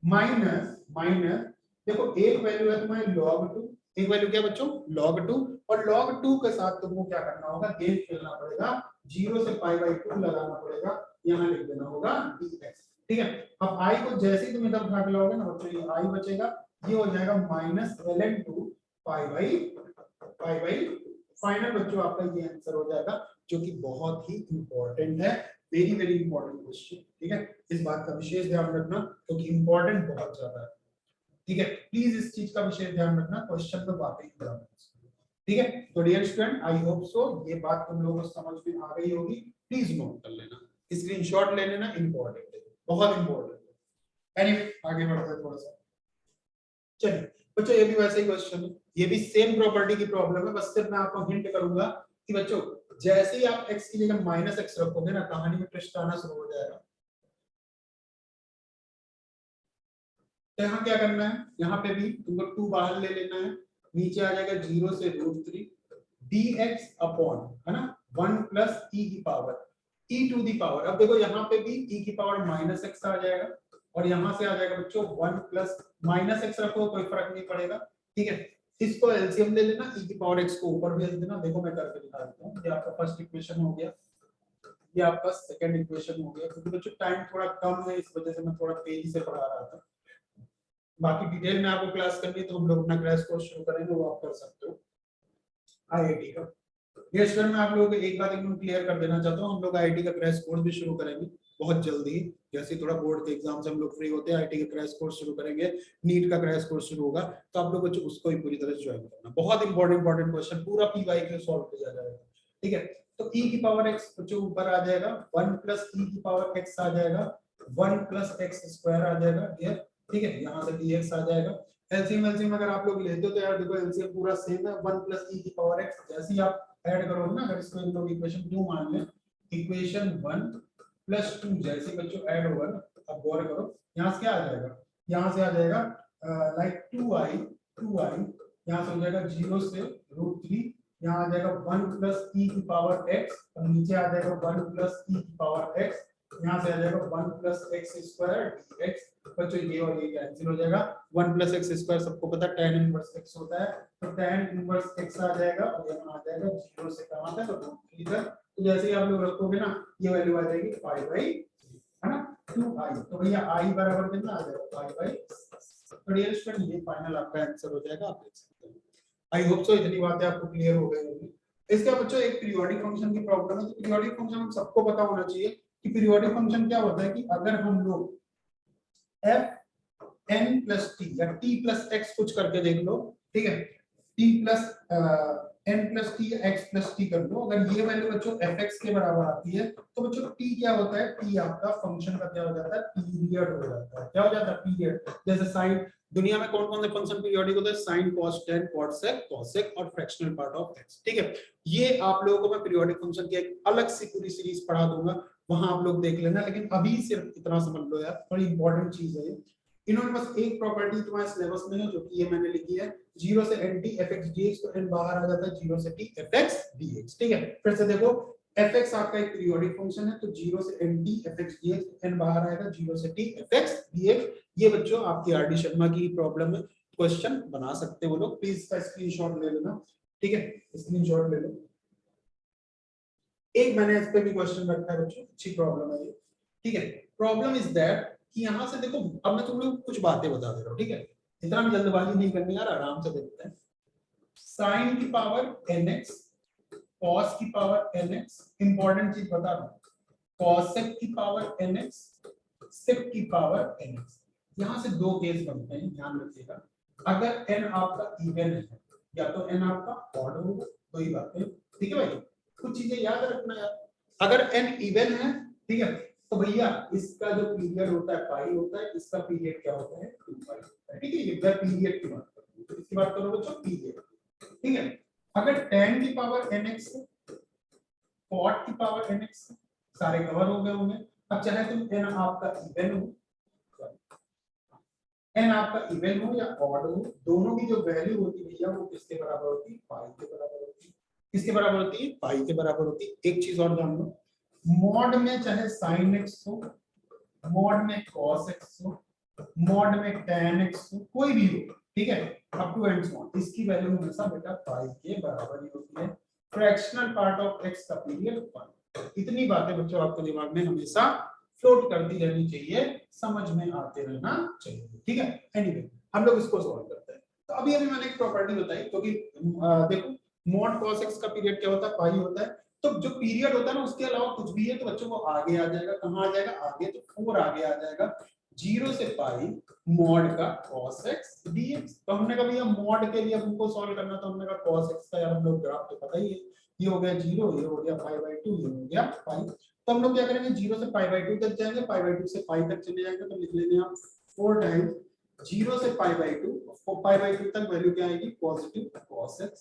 माइनस माइनस देखो एक वैल्यू है तुम्हारी log 2, एक वैल्यू क्या बच्चों log 2, और log 2 के साथ तुमको क्या करना होगा, गेम खेलना पड़ेगा, 0 से पाई बाई 2 लगाना पड़ेगा, यहाँ लिख देना होगा dx, ठीक है। अब i को जैसे ही तुम इधर उठा के लाओगे ना बच्चों, ये i बचेगा, ये हो जाएगा minus ln 2 pi by, final बच्चों आपका ये आंसर हो जाएगा, जो कि बहुत ही इंपॉर्टेंट है, वेरी वेरी इंपॉर्टेंट क्वेश्चन, ठीक है। इस बात का विशेष ध्यान रखना क्योंकि इंपॉर्टेंट बहुत ज्यादा है, ठीक है। प्लीज इस चीज का विशेष ध्यान रखना, क्वेश्चन में वाकई ध्यान रखना, ठीक है। तो dear student I hope so ये बात तुम लोगों को समझ में आ गई होगी, प्लीज नोट कर लेना, स्क्रीनशॉट ले लेना, इंपॉर्टेंट है, बहुत इंपॉर्टेंट है। एनीवे आगे बढ़ते हैं थोड़ा सा, चलिए बच्चों ये भी वैसे ही क्वेश्चन है, ये भी सेम प्रॉपर्टी की प्रॉब्लम है, बस सिर्फ मैं आपको हिंट करूंगा कि बच्चों जैसे ही आप x की जगह माइनस x रखोगे ना, कहानी में ट्विस्ट आना शुरू हो जाएगा। तो यहाँ क्या करना है, यहाँ पे भी तुमको 2 बाहर ले लेना है, नीचे आ जाएगा 0 से √3 dx अपॉन, है ना, 1 प्लस e की power e to the power. अब देखो यहाँ पे भी e की पावर माइनस x आ जाएगा और यहाँ से आ जाएगा बच्चों 1 प्लस माइनस x रखो कोई फर्क नहीं पड़ेगा, ठीक है। इसको एलसीएम ले लेना, e की पावर x को ऊपर भेज देना, देखो मैं करके दिखा देता हूँ, ये आपका फर्स्ट इक्वेशन हो गया, ये आपका सेकंड इक्वेशन हो गया। क्योंकि बच्चों टाइम थोड़ा कम है इस वजह से मैं थोड़ा तेजी से पढ़ा रहा था, बाकी डिटेल में आपको क्लास करनी है तो हम लोग अपना क्रैश कोर्स शुरू करेंगे, वो आप कर सकते हो आईआईटी का। ये स्टूडेंट मैं आप लोगों को एक बात एकदम क्लियर कर देना चाहता हूँ, हम लोग आईआईटी का क्रैश कोर्स भी शुरू करेंगे बहुत जल्दी, जैसे थोड़ा बोर्ड के एग्जाम से हम लोग फ्री होते हैं आईआईटी का क्रैश कोर्स शुरू करेंगे, नीट का क्रैश कोर्स शुरू होगा, तो आप लोग बच्चों उसको ही पूरी तरह से ज्वाइन करना, बहुत इंपॉर्टेंट क्वेश्चन पूरा पीवाईक्यू सॉल्व किया जाएगा, ठीक है। तो e की पावर x बच्चों ऊपर आ जाएगा, 1 प्लस e की पावर x आ जाएगा, 1 प्लस x स्क्वायर आ जाएगा, ठीक है। यहाँ से dx आ जाएगा, एलसीएम अगर आप लोग लेते हो तो यार देखो एलसीएम पूरा सेम है, 1 प्लस e की पावर x, जैसे ही आप ऐड करोगे ना, अगर इसको हम लोग इक्वेशन 2 मान लें, इक्वेशन 1 प्लस 2 जैसे बच्चों ऐड होगा ना, अब गौर करो यहाँ से क्या आ जाएगा, यहाँ से आ जाएगा लाइक 2i, यहाँ से हो जाएगा 0 से √3, यहाँ आ जाएगा 1 प्लस e की पावर x और नीचे आ जाएगा 1 प्लस e की पावर x, यहाँ से आ जाएगा 1 प्लस x स्क्वायर dx, बच्चों ये और ये कैंसिल हो जाएगा, 1 प्लस x स्क्वायर सबको पता है tan इनवर्स x होता है, तो tan इनवर्स x आ जाएगा और यहाँ आ जाएगा 0 से कहाँ तक √3 तक, तो जैसे ही आप लोग रखोगे ना ये वैल्यू आ जाएगी पाई बाई, है ना, 2i, तो भैया i बराबर कितना आ जाएगा पाई बाई, तो डियर स्टूडेंट ये फाइनल आपका आंसर हो जाएगा, आप देख सकते हैं। आई होप सो इतनी बातें आपको क्लियर हो गई होंगी। इसके बच्चों एक पीरियोडिक फंक्शन की प्रॉब्लम है, तो पीरियोडिक फंक्शन हम सबको पता होना चाहिए कि पीरियोडिक फंक्शन क्या होता है, कि अगर हम लोग f n प्लस t या t प्लस x कुछ करके देख लो, ठीक है, t plus n plus t x plus t कर लो, अगर ये वैल्यू बच्चों fx के बराबर आती है तो बच्चों t क्या होता है, t आपका फंक्शन का क्या हो जाता है, पीरियड हो जाता है, क्या हो जाता है, पीरियड। जैसे साइन, दुनिया में कौन कौन से फंक्शन पीरियोडिक होते हैं, sine, cos, tan, cot, sec, cosec और फ्रैक्शनल पार्ट ऑफ x, ठीक है। ये आप लोगों को मैं पीरियोडिक फंक्शन की एक अलग सी पूरी सीरीज पढ़ा दूंगा, वहां आप लोग देख लेना, लेकिन अभी सिर्फ इतना समझ लो यार, बड़ी इंपॉर्टेंट चीज है। इन्होंने बस एक प्रॉपर्टी तुम्हारे सिलेबस में है जो कि ये मैंने लिखी है, 0 से n t fx dx, तो n बाहर आ जाता है 0 से t fx dx, ठीक है। फिर से देखो fx आपका एक पीरियोडिक फंक्शन है, तो 0 से n t fx dx, n बाहर आएगा 0 से t fx dx, ये बच्चों आपकी आर डी शर्मा की प्रॉब्लम है, क्वेश्चन बना सकते हो लोग, प्लीज इसका स्क्रीनशॉट ले लेना, ठीक है, स्क्रीनशॉट ले लो। एक मैंने इस पे भी क्वेश्चन रखा है बच्चों, अच्छी प्रॉब्लम है ये, ठीक है। प्रॉब्लम इज दैट कि यहाँ से देखो, अब मैं तुम लोग कुछ बातें बता दे रहा हूँ, ठीक है, इतना भी जल्दबाजी नहीं करनी यार, आराम से देखते हैं। साइन की पावर nx, cos की पावर nx, इंपॉर्टेंट चीज बता रहा हूँ, cosec की पावर nx, sec की पावर nx, यहाँ से दो केस बनते हैं, ध्यान रखिएगा। अगर n आपका इवन है या तो n आपका ऑड होगा, तो ही बात है, ठीक है भाई। कुछ चीजें याद रखना यार, अगर n इवन है, ठीक है, तो भैया इसका जो पीरियड होता है पाई होता है, इसका पीरियड क्या होता है 2 पाई होता है, ठीक है। ये मैं पीरियड की बात कर रहा हूं, तो इसकी बात करो बच्चों पीरियड, ठीक है। अगर tan की पावर nx है, cot की पावर nx है, सारे कवर हो गए होंगे। अब चाहे तुम n आपका इवन हो, n आपका इवन हो या ऑड हो, दोनों की जो वैल्यू होती है भैया वो किसके बराबर होती है, पाई के बराबर होती है। किसके बराबर होती है, पाई के बराबर होती है। एक चीज और जान लो, मॉड में चाहे sin x हो, मॉड में cos x हो, मॉड में tan x हो, कोई भी हो, ठीक है, अप टू एंड सो, इसकी वैल्यू हमेशा बेटा पाई के बराबर ही होती है। फ्रैक्शनल पार्ट ऑफ x का पीरियड पाई। इतनी बातें बच्चों आपके दिमाग में हमेशा फ्लोट करती रहनी चाहिए, समझ में आते रहना चाहिए, ठीक है। एनीवे हम लोग इसको सॉल्व करते हैं। तो अभी अभी मैंने एक प्रॉपर्टी बताई, क्योंकि देखो मॉड cos x का पीरियड क्या होता है, पाई होता है। तो जो पीरियड होता है ना उसके अलावा कुछ भी है तो बच्चों को आगे आ जाएगा, कहां आ जाएगा, आगे, तो 4 आगे आ जाएगा, 0 से पाई मॉड का cos x dx। तो हमने कहा भैया मॉड के लिए हमको सॉल्व करना, तो हमने कहा cos x का यार हम लोग ग्राफ तो पता ही है, ये हो गया 0, ये हो गया π/2, ये हो गया पाई। तो हम लोग क्या करेंगे, 0 से π/2 तक जाएंगे, π/2 से पाई तक चले जाएंगे, तो लिख लेंगे हम 4 टाइम्स 0 से π/2, π/2 तक वैल्यू क्या आएगी, पॉजिटिव cos x,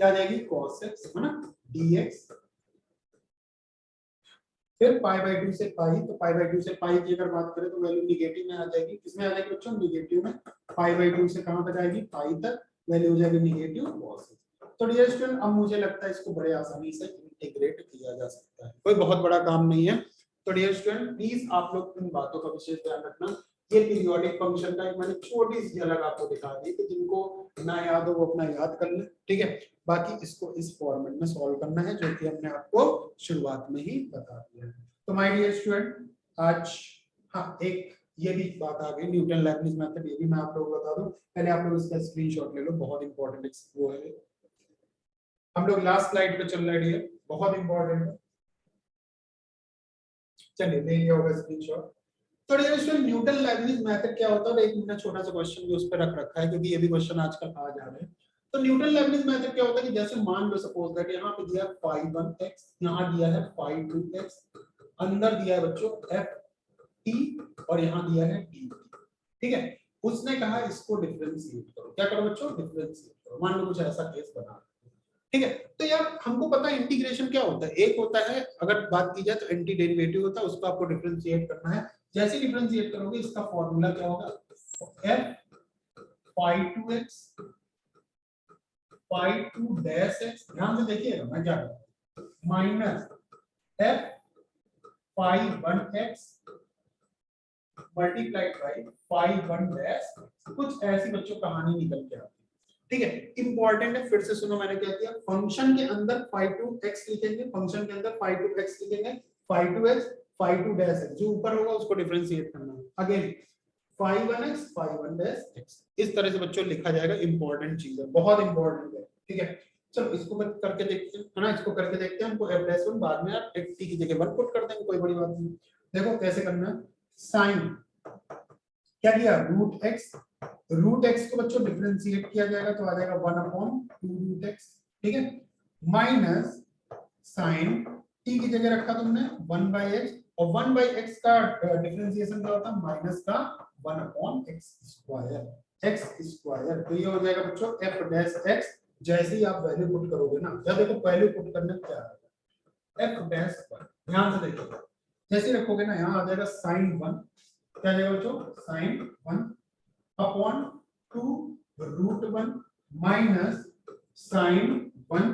क्या आ जाएगी cos x है ना dx। फिर π/2 से पाई, तो π/2 से पाई की अगर बात करें तो वैल्यू निगेटिव में आ जाएगी, किसमें आ जाएगी बच्चों, निगेटिव में। π/2 से कहां तक आएगी, पाई तक, वैल्यू हो जाएगी निगेटिव cos x। तो डियर स्टूडेंट अब मुझे लगता है इसको बड़े आसानी से इंटीग्रेट किया जा सकता है, कोई बहुत बड़ा काम नहीं है। तो डियर स्टूडेंट प्लीज आप लोग इन बातों का विशेष ध्यान रखना। ये पीरियोडिक फंक्शन का एक मैंने छोटी सी झलक आपको दिखा दी, कि जिनको ना याद हो वो अपना याद कर ले, ठीक है। बाकी इसको इस फॉर्मेट में सॉल्व करना है, जो कि हमने आपको शुरुआत में ही बता दिया है। तो माय डियर स्टूडेंट आज हाँ एक ये भी बात आ गई, न्यूटन लेबनिज मेथड, ये भी मैं आप लोगों को बता दूं। पहले आप लोग इसका स्क्रीनशॉट ले लो, बहुत इंपॉर्टेंट वो है। हम लोग लास्ट स्लाइड पे चल रहे हैं, बहुत इंपॉर्टेंट है, चलिए ले लिया होगा स्क्रीनशॉट। तो dear student Newton Leibniz method क्या होता है, और एक मैंने छोटा सा क्वेश्चन भी उस पर रख रखा है, क्योंकि ये भी क्वेश्चन आजकल आ जा रहे हैं। तो न्यूटन लेबनिज मेथड क्या होता है कि जैसे मान लो सपोज दैट यहाँ पे दिया φ1x, यहाँ दिया है φ2x, अंदर दिया है बच्चों ft और यहाँ दिया है dt, ठीक है। उसने कहा इसको डिफरेंशिएट करो, क्या करो बच्चों, डिफरेंशिएट करो। मान लो कुछ ऐसा केस बना, ठीक है। तो यार हमको पता है इंटीग्रेशन क्या होता है, एक होता है अगर बात की जाए तो एंटी डेरिवेटिव होता है, उसको आपको डिफरेंशिएट करना है। जैसे डिफरेंशिएट करोगे इसका फॉर्मूला क्या होगा, f φ2x φ2 डैश x, ध्यान से देखिएगा मैं क्या कर रहा हूं, minus f φ1x multiplied by φ1 dash, कुछ ऐसी बच्चों कहानी निकल के आती है, ठीक है। इंपॉर्टेंट है, फिर से सुनो मैंने क्या किया, फंक्शन के अंदर φ2x लिखेंगे, फंक्शन के अंदर φ2x लिखेंगे, φ2x φ2 डैश x, जो ऊपर होगा उसको डिफरेंशिएट करना है। अगेन φ1x φ1 डैश x, इस तरह से बच्चों लिखा जाएगा। इंपॉर्टेंट चीज है, बहुत इंपॉर्टेंट है, ठीक है। चलो इसको करके देखते हैं, है ना, इसको करके देखते हैं। हमको f डैश 1 बाद में आप t की जगह 1 पुट कर देंगे, कोई बड़ी बात नहीं। देखो कैसे करना है, साइन क्या किया, रूट x को बच्चों डिफरेंशिएट किया जाएगा, तो आ जाएगा 1/2 रूट x, ठीक है, माइनस साइन t की जगह रखा तुमने 1/x, और 1/x का डिफरेंशिएशन क्या होता है, माइनस का 1/x स्क्वायर। तो ये हो जाएगा बच्चों f डैश x। जैसे ही आप वैल्यू पुट करोगे ना, या देखो वैल्यू पुट करने क्या आएगा, f डैश स्क्वायर, ध्यान से देखिए, जैसे रखोगे ना यहाँ आ जाएगा sin 1, क्या जाएगा बच्चों, sin 1 upon 2 root 1 minus sin 1,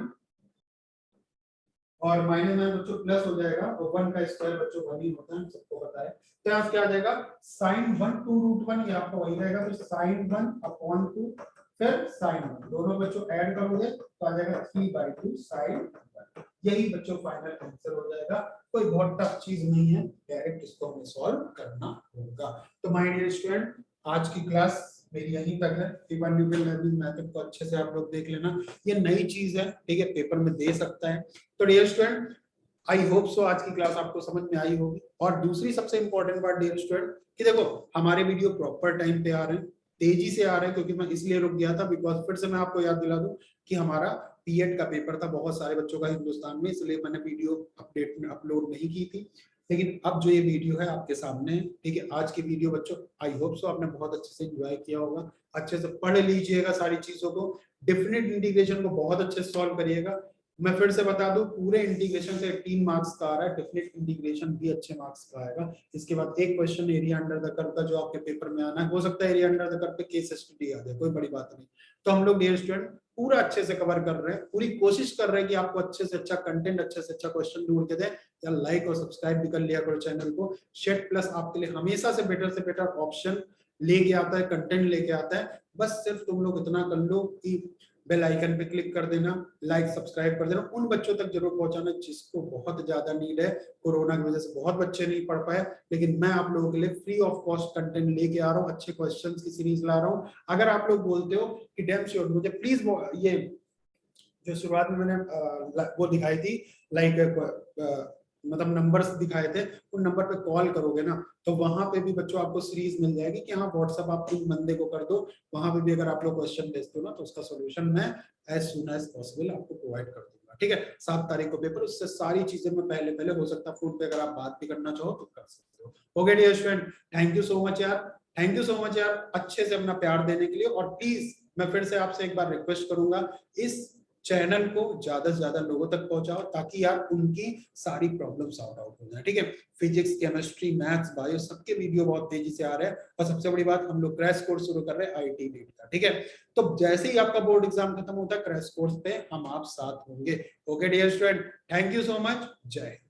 और माइनस में बच्चों प्लस हो जाएगा, और 1 का स्क्वायर बच्चों 1 ही होता है, सबको पता है। तो यहाँ क्या आ जाएगा, sin 1 2 रूट 1, ये आपको वही रहेगा, तो sin 1 अपॉन 2 फिर sin 1, दोनों बच्चों ऐड करोगे तो आ जाएगा 3/2 sin 1। यही बच्चों फाइनल आंसर हो जाएगा, कोई बहुत टफ चीज नहीं है, डायरेक्ट इसको हमें सॉल्व करना होगा। तो माय डियर स्टूडेंट आज की क्लास मेरी यहीं तक है। न्यूटन लेबनिज मेथड को अच्छे से आप लोग देख लेना, ये नई चीज है, ठीक है, पेपर में दे सकता है। तो dear student I hope so आज की क्लास आपको समझ में आई होगी। और दूसरी सबसे इंपॉर्टेंट बात डियर स्टूडेंट कि देखो हमारे वीडियो प्रॉपर टाइम पे आ रहे हैं, तेजी से आ रहे हैं, क्योंकि मैं इसलिए रुक गया था बिकॉज फिर से मैं आपको याद दिला दूं कि हमारा पीएड का पेपर था बहुत सारे बच्चों का हिंदुस्तान में, इसलिए मैंने वीडियो अपडेट में अपलोड नहीं की थी। लेकिन अब जो ये वीडियो है आपके सामने है, ठीक है। आज की वीडियो बच्चों आई होप सो आपने बहुत अच्छे से एंजॉय किया होगा, अच्छे से पढ़ लीजिएगा सारी चीजों को, डेफिनेट इंटीग्रेशन को बहुत अच्छे से सॉल्व करिएगा। मैं फिर से बता दूं पूरे इंटीग्रेशन से 18 मार्क्स का आ रहा है, डेफिनेट इंटीग्रेशन भी अच्छे मार्क्स का आएगा। इसके बाद एक question area under the curve का जो आपके पेपर में आना है, हो सकता है एरिया अंडर द कर्व पे केस स्टडी आ जाए, कोई बड़ी बात नहीं। तो हम लोग डियर स्टूडेंट पूरा अच्छे से कवर कर रहे हैं, पूरी कोशिश कर रहे हैं कि आपको अच्छे से अच्छा कंटेंट, अच्छे से अच्छा क्वेश्चन ढूंढ के दें। या लाइक और सब्सक्राइब भी कर लिया करो चैनल को। शेट प्लस आपके लिए हमेशा से बेटर ऑप्शन लेके आता है, कंटेंट लेके आता है। बस सिर्फ तुम लोग इतना कर लो कि बेल आइकन पे क्लिक कर देना, लाइक सब्सक्राइब कर देना, उन बच्चों तक जरूर पहुंचाना जिसको बहुत ज्यादा नीड है। कोरोना की वजह से बहुत बच्चे नहीं पढ़ पाए, लेकिन मैं आप लोगों के लिए फ्री ऑफ कॉस्ट कंटेंट लेके आ रहा हूँ, अच्छे क्वेश्चंस की सीरीज ला रहा हूँ। अगर आप लोग बोलते हो कि डैम श्योर मुझे प्लीज ये जो शुरुआत में मैंने वो दिखाई थी लाइक मतलब नंबर्स दिखाए थे, उन नंबर पे कॉल करोगे ना तो वहां पे भी बच्चों आपको सीरीज मिल जाएगी कि हाँ व्हाट्सएप आप इन बंदे को कर दो, वहां पे भी अगर आप लोग क्वेश्चन भेजते हो ना तो उसका सॉल्यूशन मैं एज सून एज पॉसिबल आपको प्रोवाइड कर दूंगा, ठीक है। 7 तारीख को पेपर, उससे सारी चीजें मैं पहले हो सकता है फोन पे अगर आप बात भी करना चाहो तो कर सकते हो। Okay dear student, thank you so much यार, थैंक यू सो मच यार अच्छे से अपना प्यार देने के लिए। और प्लीज मैं फिर से आपसे एक बार रिक्वेस्ट करूंगा, इस चैनल को ज्यादा से ज्यादा लोगों तक पहुंचाओ ताकि यार उनकी सारी प्रॉब्लम सॉर्ट आउट हो जाए, ठीक है। फिजिक्स, केमिस्ट्री, मैथ्स, बायो सबके वीडियो बहुत तेजी से आ रहे हैं। और सबसे बड़ी बात, हम लोग क्रैश कोर्स शुरू कर रहे हैं आईटी नीट का, ठीक है। तो जैसे ही आपका बोर्ड एग्जाम खत्म होता है क्रैश कोर्स पे हम आप साथ होंगे। Okay dear student, thank you so much, जय हिंद।